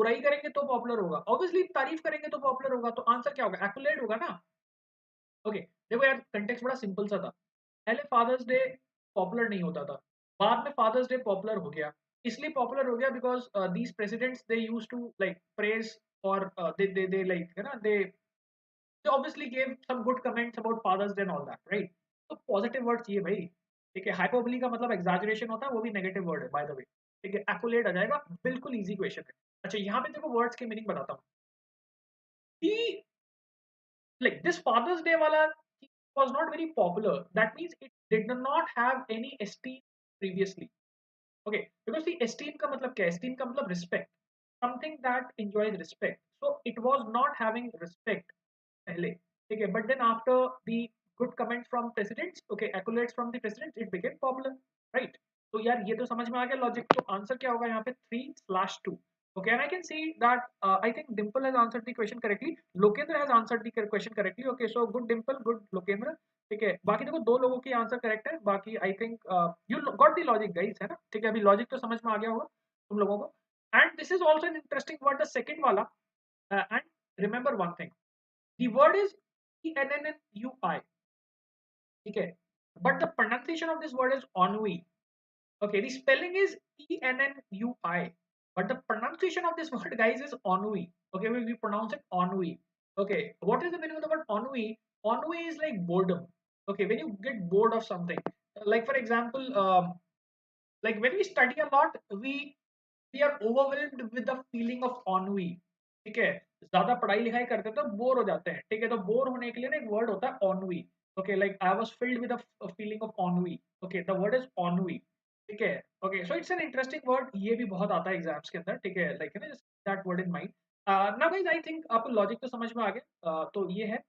बुराई करेंगे तो पॉपुलर होगा? ऑब्वियसली तारीफ करेंगे तो पॉपुलर होगा, तो आंसर क्या होगा? एक्युलेट होगा ना. ओके देखो यार कंटेक्स्ट बड़ा सिंपल सा था। पहले फादर्स डे पॉपुलर नहीं होता था, बाद में फादर्स डे पॉपुलर हो गया। इसलिए पॉपुलर हो गया because these presidents they use to like praise और दे लाइक है ना they obviously gave some good comments about fathers day and all that, right? तो पॉजिटिव वर्ड चाहिए भाई। ठीक है, हाइपोबली का मतलब एग्जैजरेशन होता है, वो भी नेगेटिव वर्ड है बाय द वे। ठीक है, एक्युलेट आ जाएगा, बिल्कुल इजी क्वेश्चन है। अच्छा यहाँ पे देखो वर्ड्स के मीनिंग बताता हूँ कि like this Father's Day wala was not very popular. That means it did not have any esteem previously. Okay, because the esteem का मतलब क्या है? Esteem का मतलब respect. Something that enjoys respect. So it was not having respect पहले, ठीक है, but then after the good comments from presidents, okay, accolades from the presidents, it became popular, right? तो यार ये तो समझ में आ गया लॉजिक। तो आंसर क्या होगा यहाँ पे 3/2। Okay, and I can see that I think Dimple has answered the question correctly. Lokendra has answered the question correctly. Okay, so good Dimple, good Lokendra. ठीक है, बाकी देखो दो लोगों की आंसर करेक्ट है, बाकी आई think you got the logic guys, है ना? ठीक है, अभी लॉजिक तो समझ में आ गया होगा तुम लोगों को। And this is also an interesting word, the second वाला। And remember one thing, the word is ENNUI, ठीक है, but the pronunciation of this word is ennui. Okay, the spelling is ENNUI, but the pronunciation of this word, guys, is ennui. Okay, we pronounce it ennui. Okay, what is the meaning of the word ennui? Ennui is like boredom. Okay, when you get bored of something, like for example, like when we study a lot, we are overwhelmed with the feeling of ennui। ठीक है, ज्यादा पढ़ाई लिखाई करते हैं तो bore हो जाते हैं। ठीक है, तो बोर होने के लिए ना एक वर्ड होता है ennui। Okay, like I was filled with a feeling of ennui। Okay, the word is ennui। ठीक है, okay, so it's an interesting word, ये भी बहुत आता है एग्जाम्स के अंदर। ठीक है, like you know that word in mind. Now guys I think आपको लॉजिक तो समझ में आ गया। तो ये है,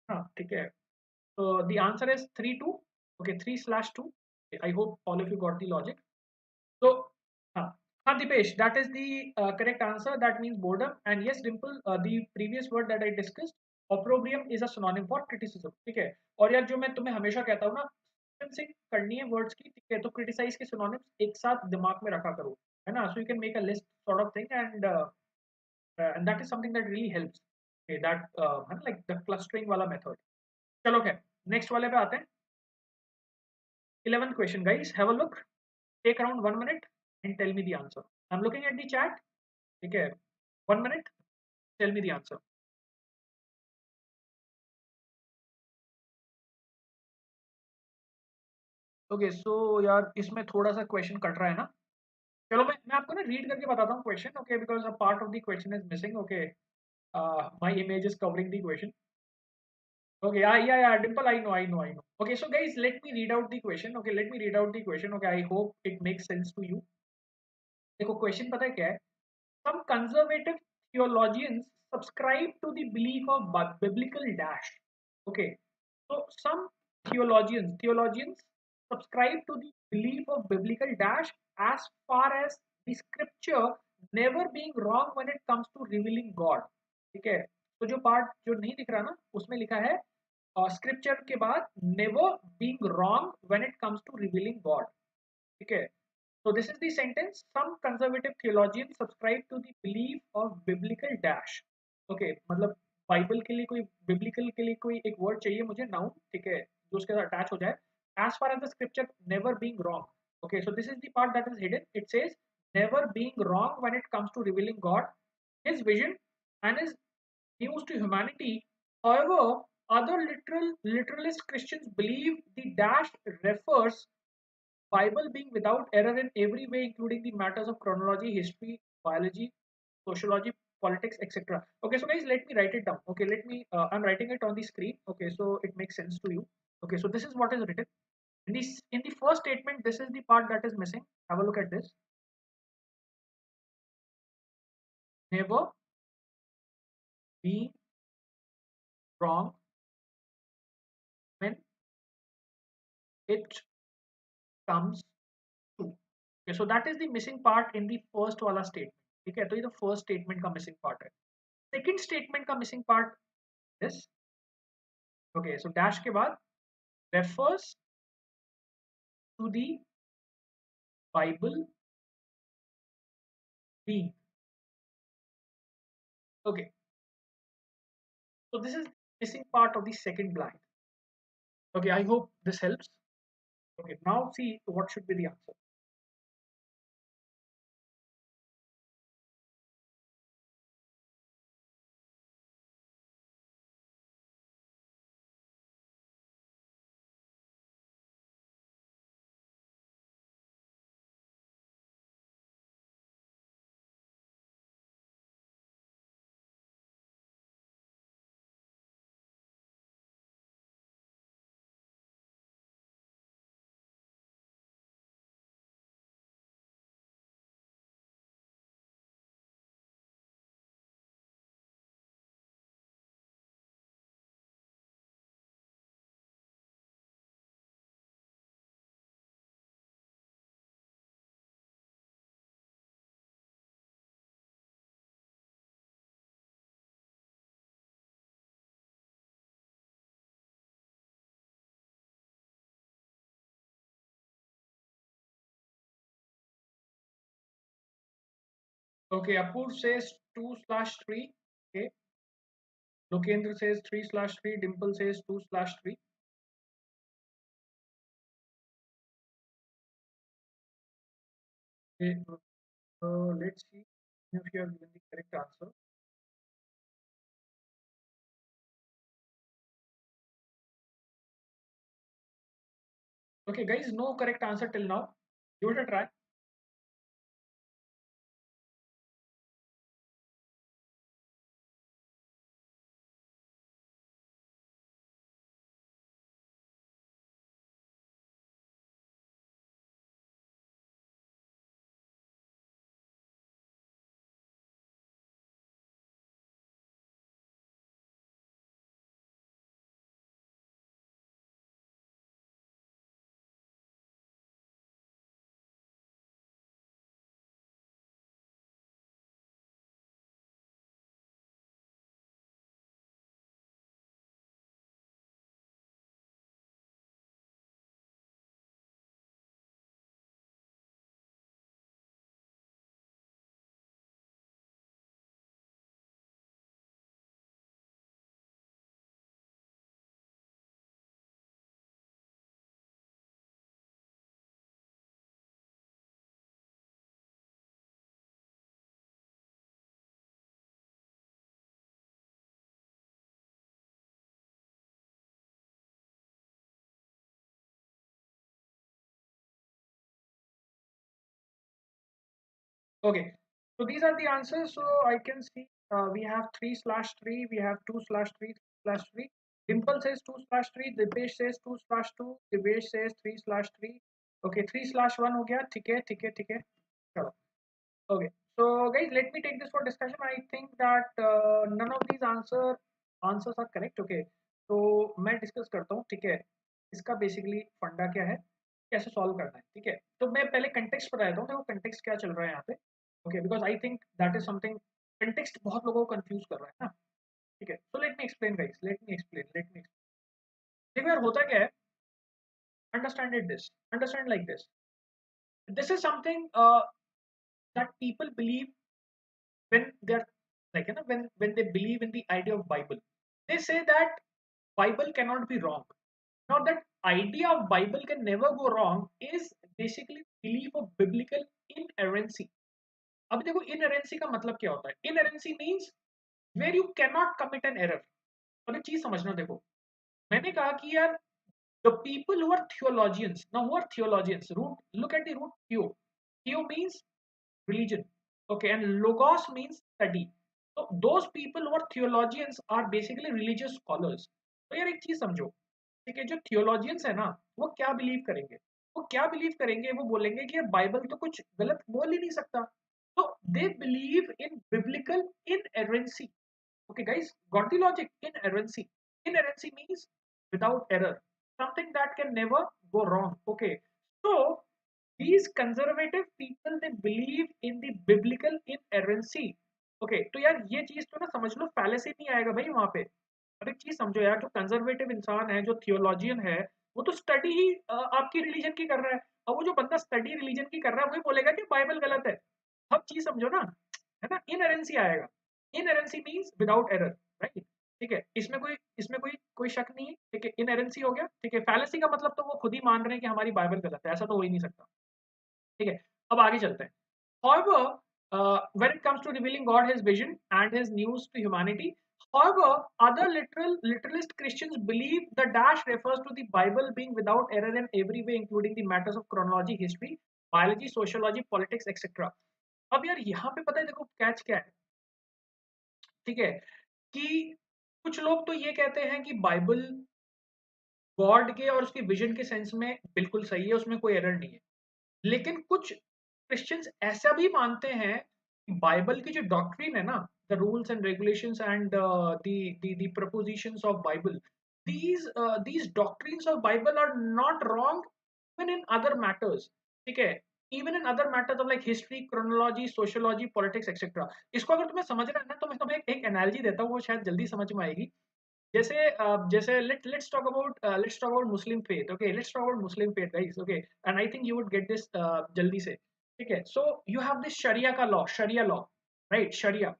हाँ ठीक है। तो the answer is 3-2। Okay, 3/2। I hope all of you got the logic. So, Dipesh, that is the correct answer. That means boredom. And yes, Dimple, the previous word that I discussed, opprobrium is a synonym for criticism. ठीक है, और यार जो मैं तुम्हें हमेशा कहता हूँ ना, sequencing करनी है वर्ड्स की, ठीक है, तो क्रिटिसाइज के सिनोनिम्स एक साथ दिमाग में रखा करो, है ना? So you can make a list sort of thing, and that is something that really helps. okay, that है ना, like the clustering वाला मेथड। चलो खैर, नेक्स्ट वाले पे आते हैं। 11th question, guys, have a look. Take around 1 minute and tell me the answer. I'm looking at the chat. Okay, 1 minute. Tell me the answer. Okay so यार इसमें थोड़ा सा क्वेश्चन कट रहा है ना। चलो मैं आपको ना रीड करके बताता हूँ question. Okay, because a part of the question is missing. Okay, my image is covering the question. Okay, yeah, Dimple, I know. Okay, so guys, let me read out the question. Okay, let me read out the question. Okay, I hope it makes sense to you. देखो question पता है क्या है? Some conservative theologians subscribe to the belief of biblical dash. Okay, so some theologians subscribe to the belief of biblical dash as far as the scripture never being wrong when it comes to revealing God. ठीक है, तो जो part जो नहीं दिख रहा ना, उसमें लिखा है स्क्रिप्चर के बाद never being wrong when it comes to revealing God. ठीक है, so this is the sentence. Some conservative theologians subscribe to the belief of biblical dash. Okay, मतलब बाइबल के लिए कोई बिब्लिकल के लिए कोई एक वर्ड चाहिए मुझे, नाउन, ठीक है, जो उसके साथ अटैच हो जाए। As far as the scripture never being wrong. Okay, so this is the part that is hidden. It says never being wrong when it comes to revealing God, His vision, and His news to humanity. However, other literalist Christians believe the dash refers Bible being without error in every way, including the matters of chronology, history, biology, sociology, politics, etc. Okay, so guys, let me write it down. Okay, I'm writing it on the screen. Okay, so it makes sense to you. Okay, so this is what is written. In the first statement, this is the part that is missing. Have a look at this. Never be wrong when it comes to. Okay, so that is the missing part in the first wala statement. ठीक है, तो ये तो first statement का missing part है। Second statement का missing part is, okay, so dash के बाद refers to the Bible being. Okay, so this is missing part of the second blank. Okay, I hope this helps. Okay, now see what should be the answer. Okay, Apur says 2/3. Okay, Lokendra says 3/3. Dimple says 2/3. Okay, let's see if you have given the correct answer. Okay, guys, no correct answer till now. Give it a try. Okay, so these are the answers. So I can see we have 3/3, we have 2/3, 3/3. Dimple says 2/3, Dipesh says 2/2, Divesh says 3/3. Okay, 3/1 हो गया, ठीक है, ठीक है, ठीक है. चलो. Okay, so guys, let me take this for discussion. I think that none of these answers are correct. Okay, तो मैं डिस्कस करता हूँ, ठीक है. इसका बेसिकली फंडा क्या है, कैसे सॉल्व करना है, ठीक है. तो मैं पहले कंटेक्स्ट बता देता हूँ, देखो कंटेक्स्ट क्या चल रहा है यहाँ पे. Okay, because I think that is something. Context बहुत लोगों को कंफ्यूज कर रहा है ना. ठीक है, so let me explain guys, let me explain. देखो यार, होता क्या है, understand like this is something that people believe when they're like, you know, when they believe in the idea of Bible. They say that Bible cannot be wrong. Now that idea of Bible can never go wrong is basically belief of biblical inerrancy. अब देखो inerrancy का मतलब क्या होता है. Inerrancy means where you cannot commit an error. अब एक चीज समझना, देखो मैंने कहा कि यार, the people who are theologians, now who are theologians, look at the root theo means religion, okay, and logos means study. So those people who are theologians are basically religious scholars. तो यार एक चीज समझो, ठीक है, जो theologians है ना, वो क्या बिलीव करेंगे, वो बोलेंगे कि बाइबल तो कुछ गलत बोल ही नहीं सकता. तो they believe in biblical inerrancy. Okay, guys, got the logic? Inerrancy. Inerrancy means without error, something that can never go wrong. Okay, so these conservative people they believe in the biblical inerrancy. Okay, तो यार ये चीज तो ना समझ लो, fallacy नहीं आएगा भाई वहां पे. अब एक चीज समझो यार, जो कंजर्वेटिव इंसान है, जो थियोलॉजियन है, वो तो स्टडी ही आपकी रिलीजन की कर रहा है. और वो जो बंदा स्टडी रिलीजन की कर रहा है, वही बोलेगा कि बाइबल गलत है. अब चीज समझो ना, है ना, इनहेरेंसी आएगा. इनहेरेंसी मींस विदाउट एरर, राइट. ठीक है, इसमें कोई शक नहीं है, ठीक है, इनहेरेंसी हो गया, ठीक है, फैलेसी का मतलब तो वो खुद ही मान रहे हैं कि हमारी बाइबल गलत है, ऐसा तो हो ही नहीं सकता, ठीक है। अब आगे चलते हैं। However, when it comes to revealing God, His vision and His news to humanity, however, other literalist Christians believe the dash refers to the Bible being without error in every way, including the matters of chronology, history, biology, sociology, politics, etc. अब यार यहाँ पे पता है देखो catch क्या है, ठीक है, कि कुछ लोग तो ये कहते हैं कि बाइबल गॉड के और उसके विजन के सेंस में बिल्कुल सही है, उसमें कोई एरर नहीं है। लेकिन कुछ क्रिश्चियंस ऐसा भी मानते हैं कि बाइबल की जो डॉक्ट्रिन है ना, the rules and regulations and the propositions of Bible, these doctrines of Bible are not wrong even in other matters, ठीक है, even in other matters of like history, chronology, sociology, politics, etc. इसको अगर तुम्हें समझ रहा है ना, तो मैं तुम्हें एक एनालॉजी देता हूँ, वो शायद जल्दी समझ में आएगी। जैसे let's talk about Muslim faith, okay, let's talk about Muslim faith guys, okay, and I think you would get this जल्दी से, ठीक है। So you have this sharia का law, sharia law, right, sharia.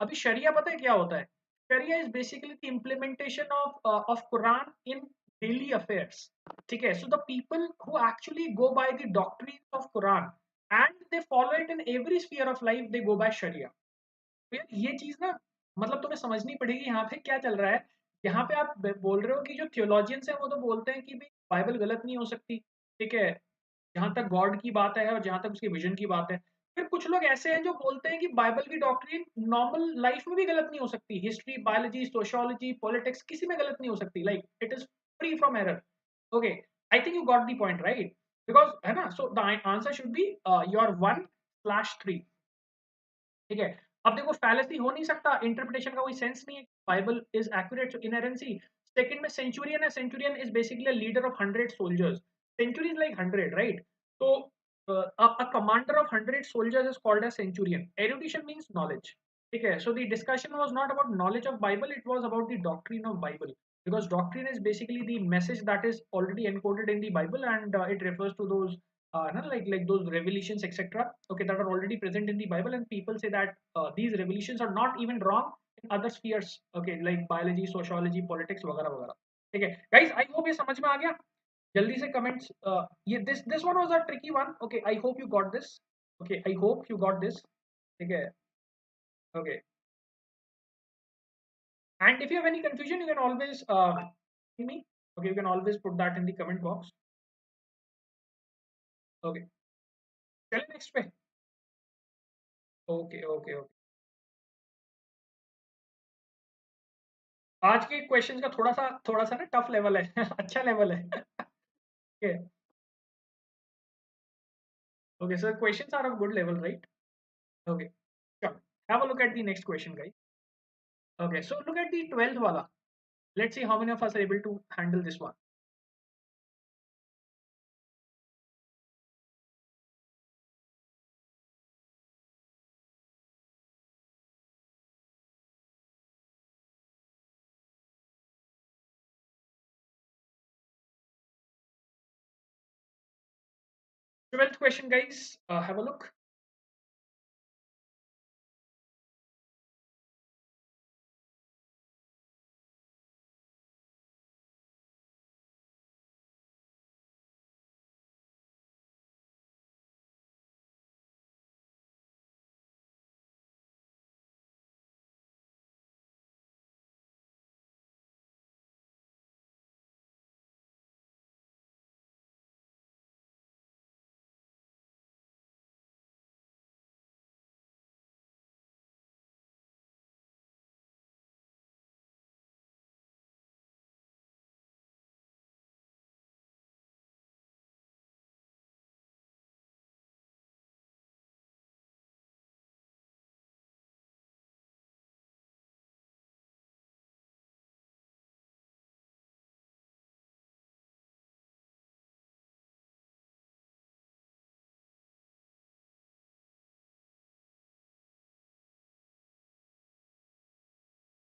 अभी शरिया पता है क्या होता है? Sharia is basically the implementation of Quran in daily affairs, ठीक है। So the people who actually go by the doctrine of Quran and they follow it in every sphere of life, they go by sharia. तो यार ये चीज ना, मतलब तुम्हें समझनी पड़ेगी यहाँ पे क्या चल रहा है। यहाँ पे आप बोल रहे हो कि जो थियोलॉजियंस हैं वो तो बोलते हैं कि भाई बाइबल गलत नहीं हो सकती, ठीक है, जहां तक गॉड की बात है और जहां तक उसके विजन की बात है। फिर कुछ लोग ऐसे हैं जो बोलते हैं कि बाइबल की डॉक्ट्रिन नॉर्मल लाइफ में भी गलत नहीं हो सकती, हिस्ट्री, बायोलॉजी, सोशियोलॉजी, पॉलिटिक्स किसी में गलत नहीं हो सकती, like it is free from error. Okay, I think you got the point right, because है ना, सो the answer should be your 1/3, ठीक है। अब देखो फैलेसी हो नहीं सकता, इंटरप्रिटेशन का कोई सेंस नहीं है, Bible is accurate, so inerrancy. Second में सेंचुरियन है, centurion is basically leader of 100 soldiers, century is like 100, right. तो a commander of 100 soldiers is called as centurion, erudition means knowledge, ठीक है। So the discussion was not about knowledge of Bible, it was about the doctrine of Bible, because doctrine is basically the message that is already encoded in the Bible, and it refers to those not like those revelations, etc., okay, that are already present in the Bible, and people say that these revelations are not even wrong in other spheres, okay, like biology, sociology, politics, वगैरह वगैरह, ठीक है। Guys I hope ये समझ में आ गया। जल्दी से कमेंट्स, ये this one was a tricky one, okay, I hope you got this, okay, I hope you got this, ठीक है, okay. And if you have any confusion, you can always me, okay, you can always put that in the comment box, okay। चलिए next पे, okay okay okay. आज के question का थोड़ा सा ना टफ लेवल है अच्छा लेवल है okay okay, sir questions are of good level, right, okay, चलो have a look at the next question guys. Okay, so look at the 12th वाला, let's see how many of us are able to handle this one. 12th question guys, have a look।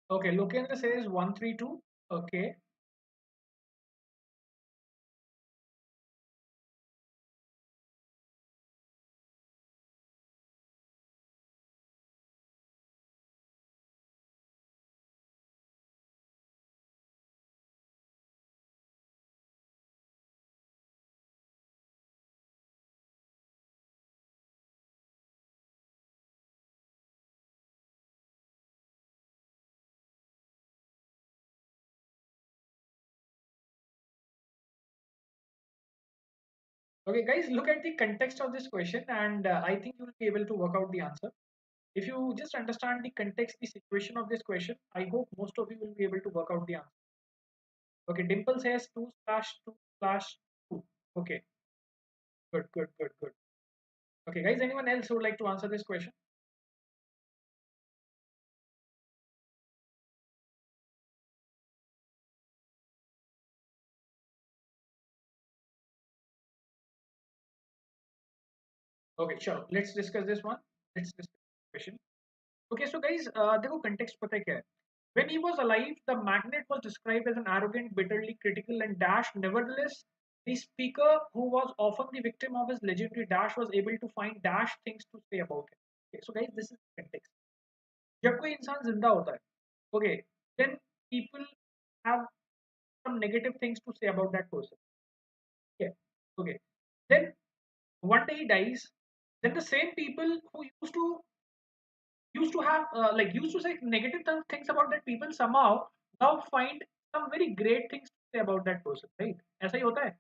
Okay, Lokendra says 132, okay, Okay, guys, look at the context of this question, and I think you will be able to work out the answer. If you just understand the context, the situation of this question, I hope most of you will be able to work out the answer. Okay, Dimple says 2/2/2. Okay, good, good, good, good. Okay, guys, anyone else who would like to answer this question? Okay, sure. Let's discuss this one. Let's discuss this question. Okay, so guys, देखो context पता है क्या है? When he was alive, the magnate was described as an arrogant, bitterly critical, and dash. Nevertheless, the speaker, who was often the victim of his legendary dash, was able to find dash things to say about him. Okay, so guys, this is context. जब कोई इंसान जिंदा होता है, okay, then people have some negative things to say about that person. Okay, okay. Then one day he dies. Then the same people who used to have used to say negative things about that people somehow now find some very great things to say about that person, right? ऐसा ही होता है.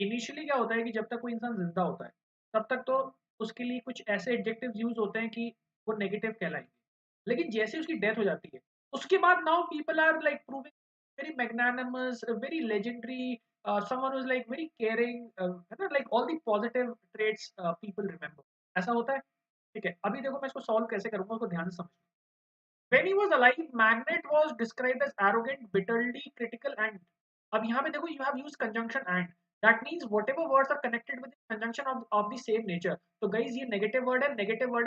Initially क्या होता है कि जब तक कोई इंसान जिंदा होता है तब तक तो उसके लिए कुछ ऐसे एडजेक्टिव्स यूज होते हैं कि वो नेगेटिव कहलाएंगे, लेकिन जैसे उसकी डेथ हो जाती है उसके बाद now people are like proving very magnanimous, very legendary, someone who is like very caring, है ना, like all the positive traits people remember. ऐसा होता है. ठीक है, अभी देखो मैं इसको सॉल्व कैसे करूंगा उसको ध्यान से समझ. When he was alive, Magnet was described as arrogant, bitterly critical, and अब यहाँ पे देखो you have used conjunction and. That means whatever words are connected with the conjunction of the same nature. तो guys ये negative word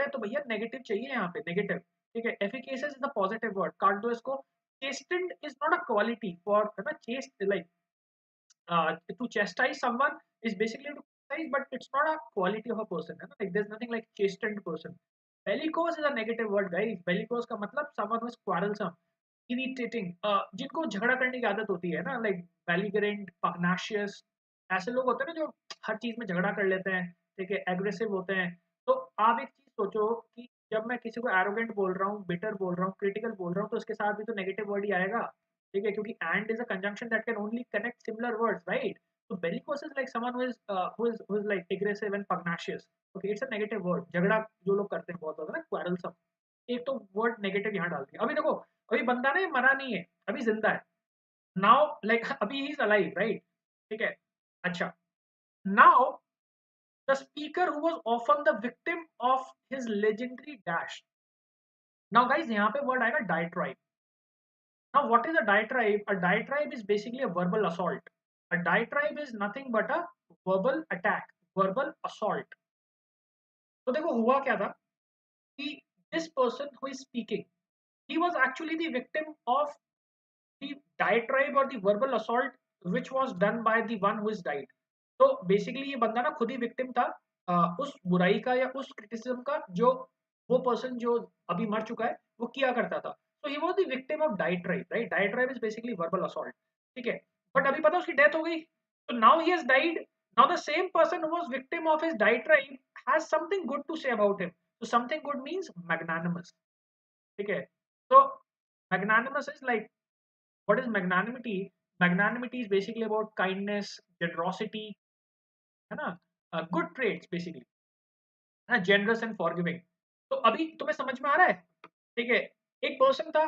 है तो भैया negative चाहिए यहाँ पे negative. ठीक है, efficacious is the positive word. काट दो इसको. Chastened is not a quality for, है ना, chaste like to chastise someone is basically to criticize, but it's not a quality of a person. है ना? Like there's nothing like chastened person. Bellicose is a negative word, guys. Bellicose का मतलब someone who is quarrelsome, irritating, जिनको झगड़ा करने की आदत होती है ना, like belligerent, pugnacious. ऐसे लोग होते हैं ना जो हर चीज में झगड़ा कर लेते हैं, ठीक है, एग्रेसिव होते हैं. तो आप एक चीज सोचो कि जब मैं किसी को एरोगेंट बोल रहा हूँ, बिटर बोल रहा हूँ, क्रिटिकल बोल रहा हूँ, तो उसके साथ भी तो नेगेटिव वर्ड ही आएगा. ठीक है, क्योंकि and is a conjunction that can only connect similar words, right? So bellicose is like someone who is like aggressive and pugnacious. Okay, it's a negative word. झगड़ा जो लोग करते हैं बहुत ज्यादा ना, quarrelsome. एक तो वर्ड नेगेटिव यहाँ डाल दिया. अभी देखो, अभी बंदा ना मरा नहीं है, अभी जिंदा है. नाउ लाइक अभी ही इज अलाइव, राइट? ठीक है. अच्छा, now the speaker who was often the victim of his legendary dash. Now guys यहाँ पे वर्ड आएगा डायट्राइब. Now, what is a diatribe? A diatribe is basically a verbal assault. A diatribe is nothing but a verbal attack, verbal assault. तो देखो हुआ क्या था कि this person who is speaking, he was actually the victim of the diatribe or the verbal assault which was done by the one who is died. तो basically ये बंदा ना खुद ही विक्टिम था उस बुराई का या उस क्रिटिसिज्म का जो वो पर्सन जो अभी मर चुका है वो किया करता था. So he was the victim of diatribe, right? Diatribe is basically verbal assault. ठीक है, बट अभी पता उसकी डेथ हो गई. So now he has died. Now the same person who was victim of his diatribe has something good to say about him. So something good means magnanimous. ठीक है. So magnanimous is like, what is magnanimity? Magnanimity is basically about kindness, generosity, है ना, good trades basically, है ना, generous and forgiving. तो अभी तुम्हें समझ में आ रहा है? ठीक है, एक पर्सन था,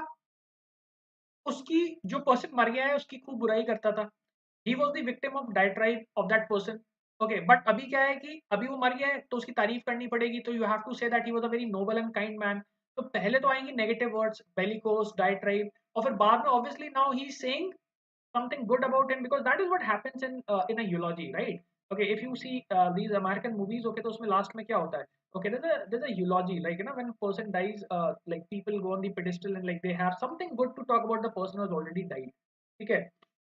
उसकी जो पर्सन मर गया है उसकी खूब बुराई करता था. He was the victim of diatribe of that person. Okay, but अभी क्या है कि अभी वो मर गया है तो उसकी तारीफ करनी पड़ेगी, तो you have to say that he was a very noble and kind man. तो पहले तो आएंगे नेगेटिव वर्ड्स, बेलिकोस, डायट्राइब, और फिर बाद में obviously now he is saying something good about him, because that is what happens in a eulogy, right? Okay, if you see these American movies, okay, तो उसमें last में क्या होता है? Okay, there's a eulogy, like, you know, when a person dies, like people go on the pedestal and like they have something good to talk about the person who has already died. ठीक है,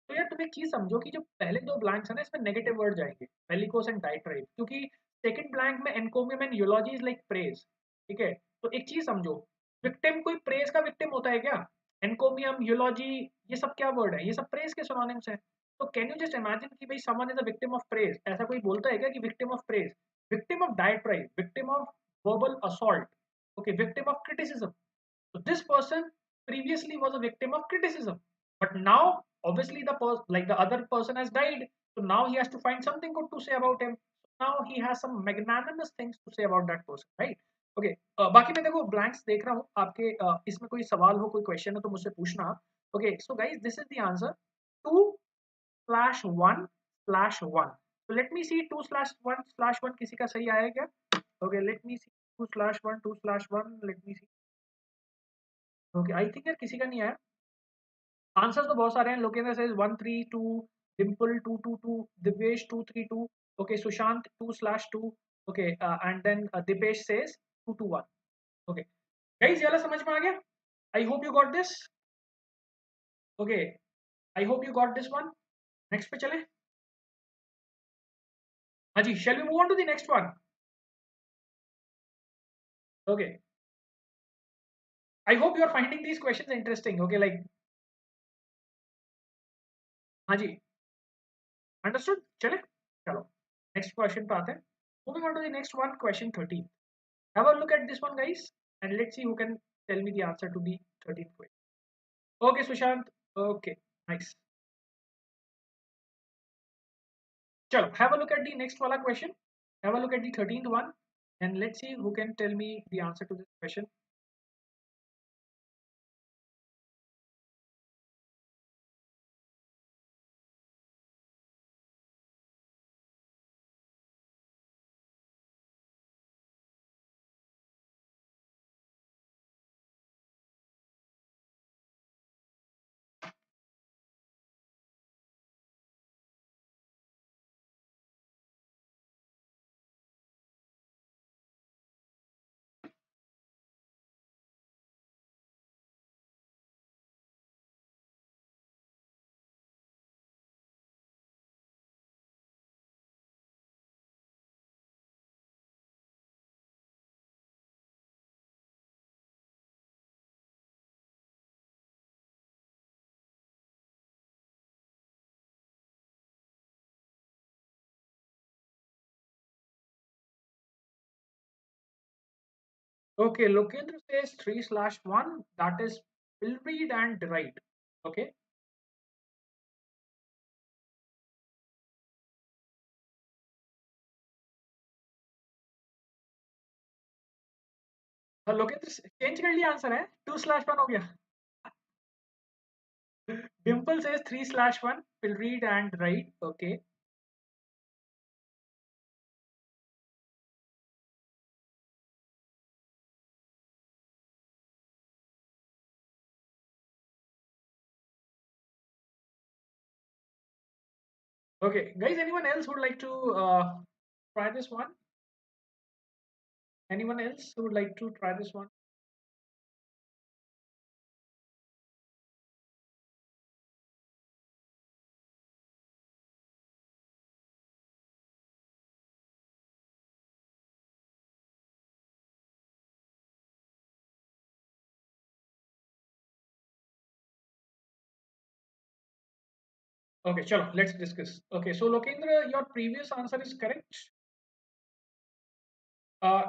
तो यार तुम एक चीज समझो कि जो पहले दो ब्लैंक्स है ना इसमें नेगेटिव वर्ड जाएंगे, बेलिकोस एंड डाइट्राइब, क्योंकि सेकंड ब्लैंक में एनकोमियम एंड यूलॉजी इज लाइक प्रेज. ठीक है, तो एक चीज समझो, विक्टिम कोई प्रेज का विक्टिम होता है क्या? एनकोमियम, यूलॉजी, ये सब क्या वर्ड है? ये सब प्रेज के सिनोनिम्स हैं. तो कैन यू जस्ट इमेजिन कि भाई someone is a victim of praise, ऐसा कोई बोलता है क्या कि victim of praise? Victim of diatribe, victim of verbal assault, okay, victim of criticism. So this person previously was a victim of criticism, but now obviously the other person has died, so now he has to find something good to say about him. now he has some magnanimous things to say about that person, right? Okay, बाकी मैं देखो blanks देख रहा हूँ आपके, इसमें कोई सवाल हो, कोई क्वेश्चन हो तो मुझसे पूछना आप. Okay, so guys, this is the answer. 2/1/1. So let me see 2/1/1 किसी का सही आया क्या? Okay, let me see 2/1 let me see. Okay, I think यार किसी का नहीं आया. आंसर्स तो बहुत सारे हैं. Lokendra says 132, Dimple 222, Divesh 232, okay, Sushant 2/2, okay, and then Dipesh says 221. Okay, guys, ये वाला समझ में आ गया? I hope you got this. Okay, I hope you got this one. Next पे चले. हाँ जी, shall we move on to the next one? Okay, I hope you are finding these questions interesting. Okay, like, हाँ जी, understood? चले, चलो, next question पे आते हैं. Moving on to the next one, question 13. Have a look at this one, guys, and let's see who can tell me the answer to the 13th question. Okay, Sushant. Okay, nice. Chalo, have a look at the next wala question. Have a look at the 13th one, and let's see who can tell me the answer to this question. Okay, Lokendra says 3/1. That is will read and write. Okay. Lokendra change कर लिया answer है. 2/1 हो गया. Dimple says 3/1 will read and write. Okay. Okay, guys. Anyone else would like to try this one? Anyone else who would like to try this one? Okay, chalo, let's discuss. Okay, so Lokendra, your previous answer is correct. Uh,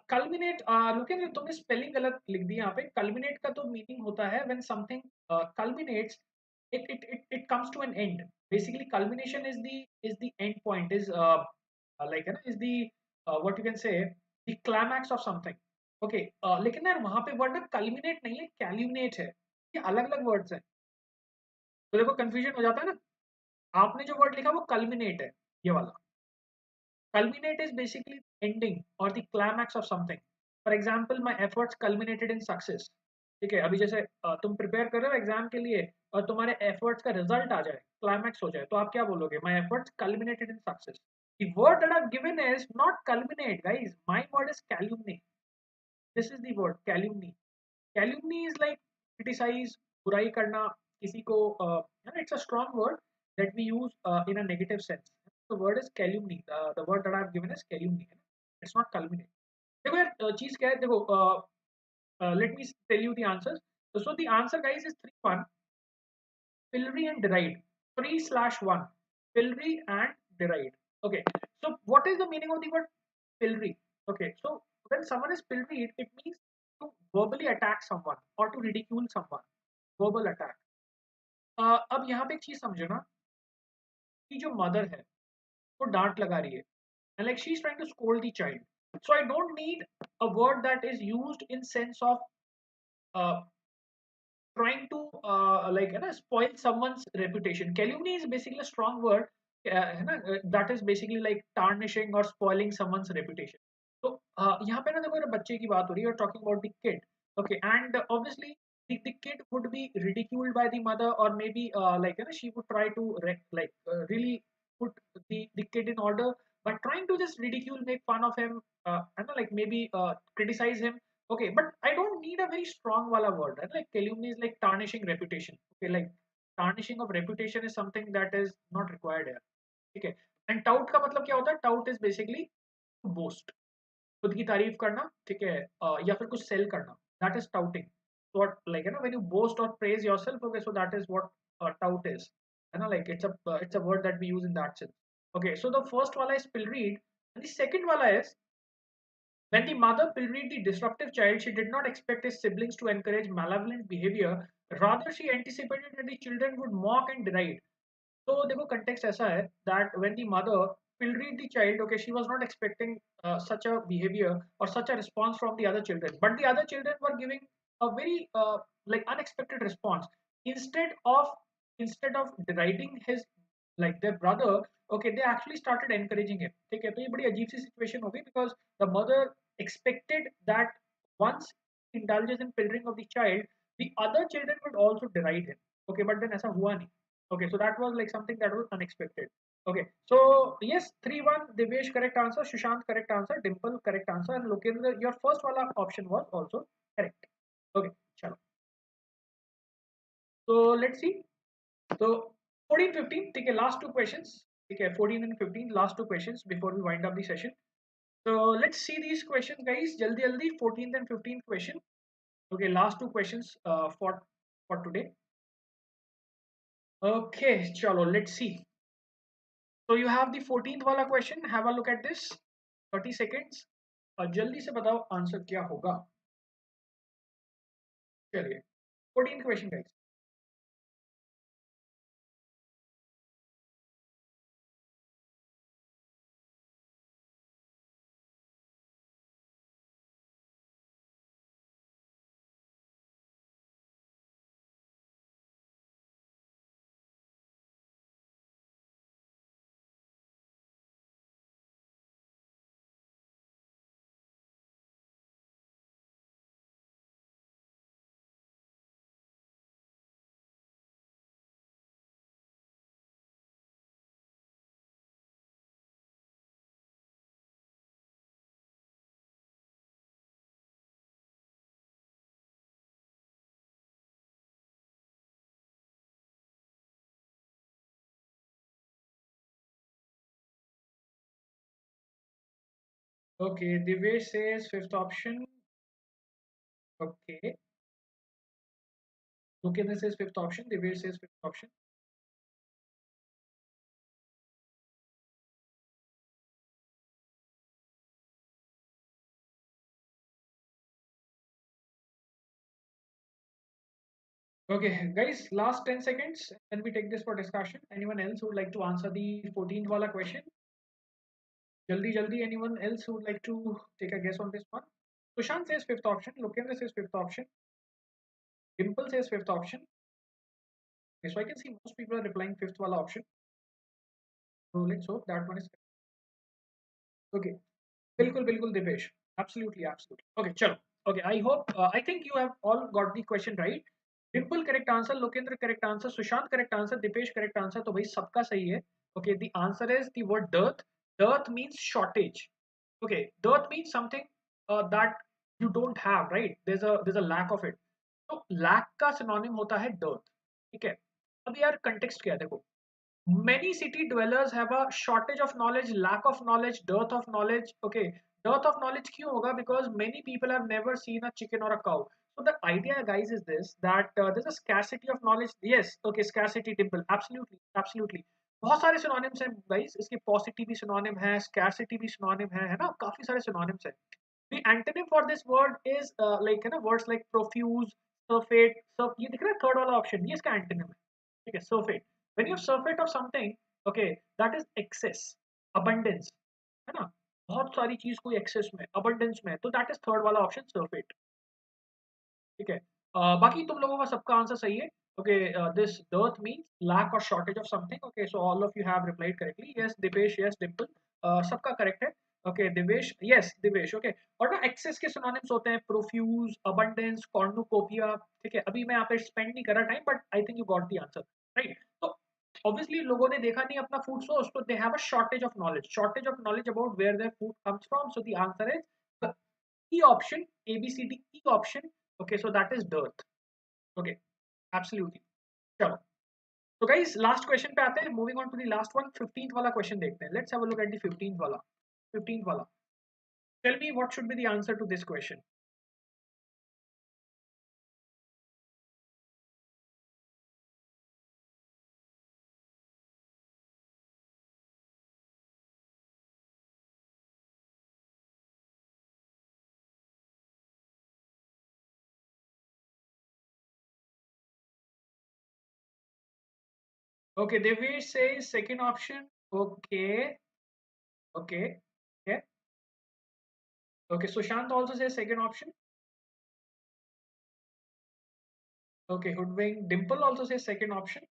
culminate, Lokendra, तुमने spelling गलत लिख दी यहाँ पे. Culminate का तो meaning होता है when something culminates, it comes to an end. Basically, culmination is the end point. Like is the what you can say, the climax of something. Okay, लेकिन यार वहाँ पे word ना culminate नहीं है, caluminate है. ये अलग अलग words हैं. तो देखो confusion हो जाता है ना. आपने जो word लिखा वो culminate है, ये वाला. Culminate is basically ending or the climax of something. For example, my efforts culminated in success. ठीक है, अभी जैसे तुम प्रिपेयर कर रहे हो एग्जाम के लिए और तुम्हारे एफर्ट्स का रिजल्ट आ जाए, क्लाइमैक्स हो जाए, तो आप क्या बोलोगे? My efforts culminated in success. The word that I've given is not culminate, guys. My word is calumny. This is the word calumny. Calumny is like criticize, बुराई करना किसी को. It's a strong word that we use in a negative sense. The word is calumny. The word that I have given is calumny. It's not culminate. देखो यार चीज क्या है, देखो let me tell you the answers. So the answer, guys, is 3/1. Pillory and deride. 3/1. Pillory and deride. Okay. So what is the meaning of the word pillory? Okay. So when someone is pilloried, it means to verbally attack someone or to ridicule someone. Verbal attack. अब यहाँ पे एक चीज समझो ना कि जो mother है, वो डांट लगा रही है, and like she's trying to scold the child. So I don't need a word that is used in sense of uh, trying to like spoil someone's reputation. Calumny is basically a strong word, that is basically like tarnishing or spoiling someone's reputation. तो यहाँ पे ना देखो, अगर बच्चे की बात हो रही है, talking about the kid, okay, and obviously the kid would be ridiculed by the mother, or maybe like she would try to really put the kid in order by trying to just ridicule, make fun of him, like maybe criticize him. Okay, but I don't need a very strong wala word. Right? Like calumny is like tarnishing reputation. Okay, like tarnishing of reputation is something that is not required here. Okay, and tout का मतलब क्या होता है? Tout is basically to boast. खुद की तारीफ करना, ठीक है, या फिर कुछ सेल करना. That is touting. So what, like when you boast or praise yourself, okay, so that is what tout is. Like it's a word that we use in that sense. Okay, so the first wala is pilloried, and the second wala is when the mother pilloried the disruptive child, she did not expect his siblings to encourage malevolent behavior. Rather, she anticipated that the children would mock and deride. So देखो context ऐसा है that when the mother pilloried the child, okay, she was not expecting such a behavior or such a response from the other children, but the other children were giving a very like unexpected response. Instead of instead of deriding his like their brother, okay, they actually started encouraging him. ठीक है, तो ये बड़ी अजीब सी situation हो गई because the mother expected that once he indulges in pillorying of the child, the other children would also deride him. Okay, but then ऐसा हुआ नहीं. Okay, so that was like something that was unexpected. Okay, so yes, 3-1, Divesh correct answer, Sushant correct answer, Dimple correct answer, and Lokendra, your first wala option was also correct. Okay, chalo. So let's see. So 14, 15, take a last two questions. Take a 14 and 15, last two questions before we wind up the session. So let's see these questions, guys. Jaldi jaldi, 14th and 15th question. Okay, last two questions for today. Okay, chalo, let's see. So you have the 14th wala question. Have a look at this. 30 seconds. और जल्दी से बताओ answer क्या होगा. चलिए 14th question, guys. Okay, Divesh says fifth option. Okay. Lukendra says fifth option. Divesh says fifth option. Okay, guys, last 10 seconds. Then we take this for discussion. Anyone else who would like to answer the 14th wala question? Jaldi jaldi, anyone else who would like to take a guess on this one? Sushant says fifth option. Lukendra says fifth option. Dimple says fifth option. Okay, so I can see most people are replying fifth wala option. So let's hope that one is okay. बिल्कुल बिल्कुल Dipesh, absolutely absolutely. Okay, चलो. Okay, I hope I think you have all got the question right. Dimple correct answer, Lokendra correct answer, Sushant correct answer, Dipesh correct answer. तो भाई सबका सही है. Okay, the answer is the word dearth. Dearth means shortage. Okay, dearth means something that you don't have, right? There's a lack of it. तो lack का synonym होता है dearth. ठीक है. अब यार context क्या है देखो. Many city dwellers have a shortage of knowledge, lack of knowledge, dearth of knowledge. Okay, dearth of knowledge क्यों होगा? Because many people have never seen a chicken or a cow. So the idea, guys, is this, that there's a scarcity of knowledge. Yes, okay, scarcity, Dimple, absolutely, absolutely. बहुत सारे synonyms हैं, guys. इसके paucity भी synonym है, scarcity भी synonym है ना? काफी सारे synonyms हैं. The antonym for this word is like words like profuse, surfeit. ये दिख रहा है third वाला option, ये इसका antonym है. ठीक है, surfeit. When you have surfeit of something, okay, that is excess. Abundance, है ना, बहुत सारी चीज कोई एक्सेस में, अबंडेंस में, तो दैट इज थर्ड वाला ऑप्शन, सरफेट। ठीक है। बाकी तुम लोगों का सबका आंसर सही है। Okay, this dearth means lack और shortage of something. Okay, so all of you have replied correctly. Yes Divesh, yes Dimple, सबका करेक्ट है। Okay Divesh, yes Divesh. Okay, और ना एक्सेस के सिनोनिम्स होते हैं प्रोफ्यूज, अबंडेंस, कॉर्नुकोपिया। ठीक है, अभी मैं यहाँ पे स्पेंड नहीं कर रहा time, but I think you got the answer, right. तो ऑब्वियसली लोगों ने देखा नहीं अपना फूड सोर्स, तो they have a shortage of knowledge about where their food comes from, so the answer is E option, A, B, C, D, E option. Okay, so that is dearth. Okay, absolutely. चलो, तो guys last question पे आते हैं, moving on to the last one, 15th वाला question देखते हैं। Let's have a look at the 15th वाला। 15th वाला, tell me what should be the answer to this question। Okay, Devesh says second option। Okay, okay, okay, okay, Sushant also says second option। Okay, Hoodwink, Dimple also says second option।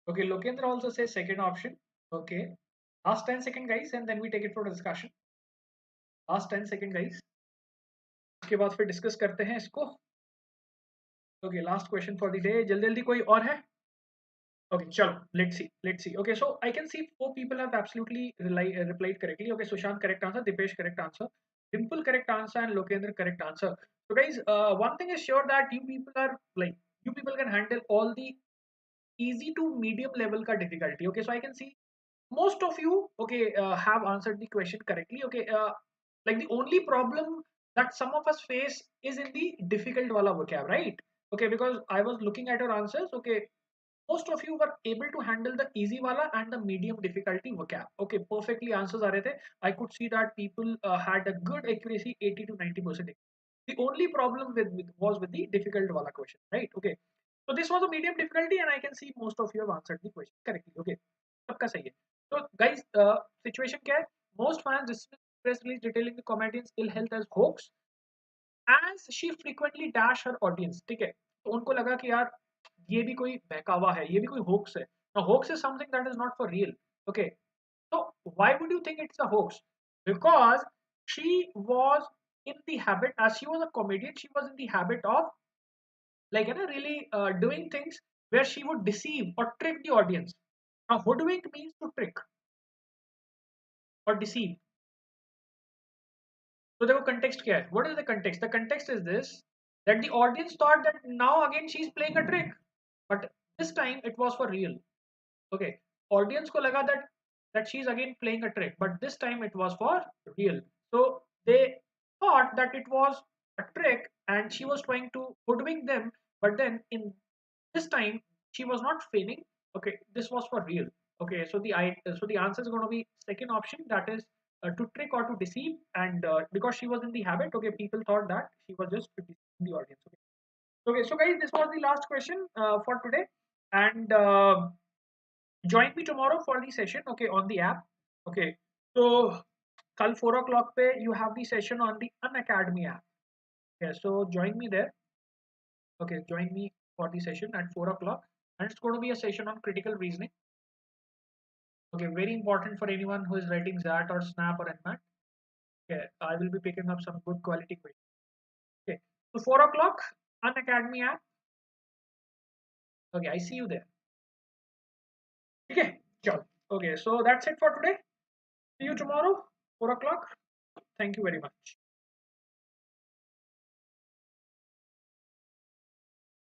Okay, Lokendra also says second option। Okay, last 10 second guys, and then we take it for discussion। Last 10 second guys, उसके बाद फिर discuss करते हैं इसको। Okay, last question for the day, जल्दी जल्दी कोई और है? ओके चलो, let's see. Okay, so I can see four people have absolutely replied correctly. Okay, Sushant correct answer, Dipesh correct answer, Dimple correct answer, and Lokendra correct answer. So guys, one thing is sure that like you people can handle all the easy to medium level ka difficulty। Okay, so I can see most of you, okay, have answered the question correctly। Okay, like the only problem that some of us face is in the difficult wala vocab, right? Okay, because I was looking at your answers, okay, most of you were able to handle the easy wala and the medium difficulty vocab। Okay, perfectly answers aa rahe the, I could see that people had a good accuracy, 80 to 90%। the only problem was with the difficult wala question, right? Okay, so this was a medium difficulty, and I can see most of you have answered the question correctly। Okay, सबका सही है। तो guys, situation क्या है? Most fans dismiss press release detailing the comedian's ill health as hoax as she frequently dash her audience। ठीक है, तो उनको लगा कि यार ये भी कोई बहकावा है, ये भी कोई hoax है। Now hoax is something that is not for real। Okay, so why would you think it's a hoax? Because she was in the habit, as she was a comedian, she was in the habit of, like, you know, really doing things where she would deceive or trick the audience। Now hoodwink means to trick or deceive। तो देखो context क्या है? What is the context? The context is this, that the audience thought that now again she's playing a trick, but this time it was for real। Okay, audience को लगा that she's again playing a trick, but this time it was for real। So they thought that it was a trick and she was trying to hoodwink them, but then in this time she was not feigning। Okay, this was for real। Okay, so the answer is going to be second option, that is to trick or to deceive, and because she was in the habit, okay, people thought that she was just deceiving the audience। Okay, okay, so guys, this was the last question for today, and join me tomorrow for the session, okay, on the app। Okay, so kal 4 o'clock pe you have the session on the Unacademy app। Okay, so join me there। Okay, join me for the session at 4 o'clock, and it's going to be a session on critical reasoning। Okay, very important for anyone who is writing ZAT or SNAP or NMAT। Okay, I will be picking up some good quality questions। Okay, so 4 o'clock, Unacademy app। Okay, I see you there। Okay, chalo। Okay, so that's it for today। See you tomorrow, 4 o'clock। Thank you very much।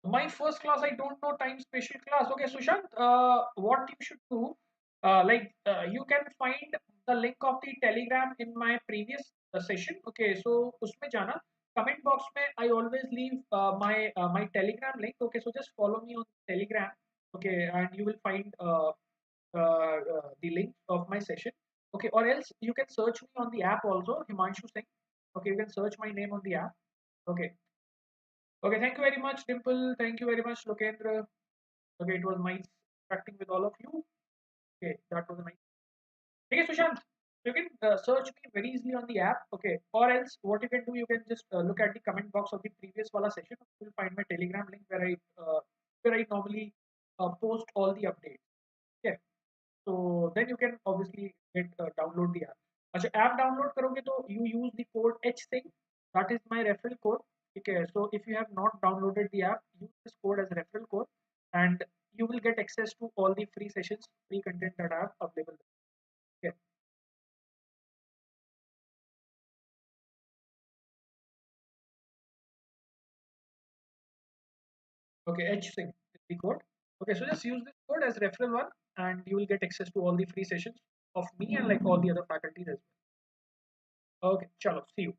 My first class, I don't know time special class। Okay, Sushant, what you should do, you can find the link of the Telegram in my previous session। Okay, so उसमें जाना, comment box में I always leave my Telegram link। Okay, so just follow me on Telegram। Okay, and you will find the link of my session। Okay, or else you can search me on the app also, Himanshu Singh. Okay, you can search my name on the app. Okay. Okay, thank you very much, Dimple. Thank you very much, Lokendra. Okay, it was nice interacting with all of you. Okay, that was nice. Okay, Sushant, you can search me very easily on the app. Okay, or else what you can do, you can just look at the comment box of the previous wala session. You will find my Telegram link where I normally post all the updates. Okay, so then you can obviously get download the app. अच्छा app download करोगे तो you use the code HSING, that is my referral code. Okay, so if you have not downloaded the app, use this code as referral code, and you will get access to all the free sessions, free content that I have available. Okay, okay, HSING is the code. Okay, so just use this code as referral one, and you will get access to all the free sessions of me and like all the other faculties as well. Okay, chalo, see you.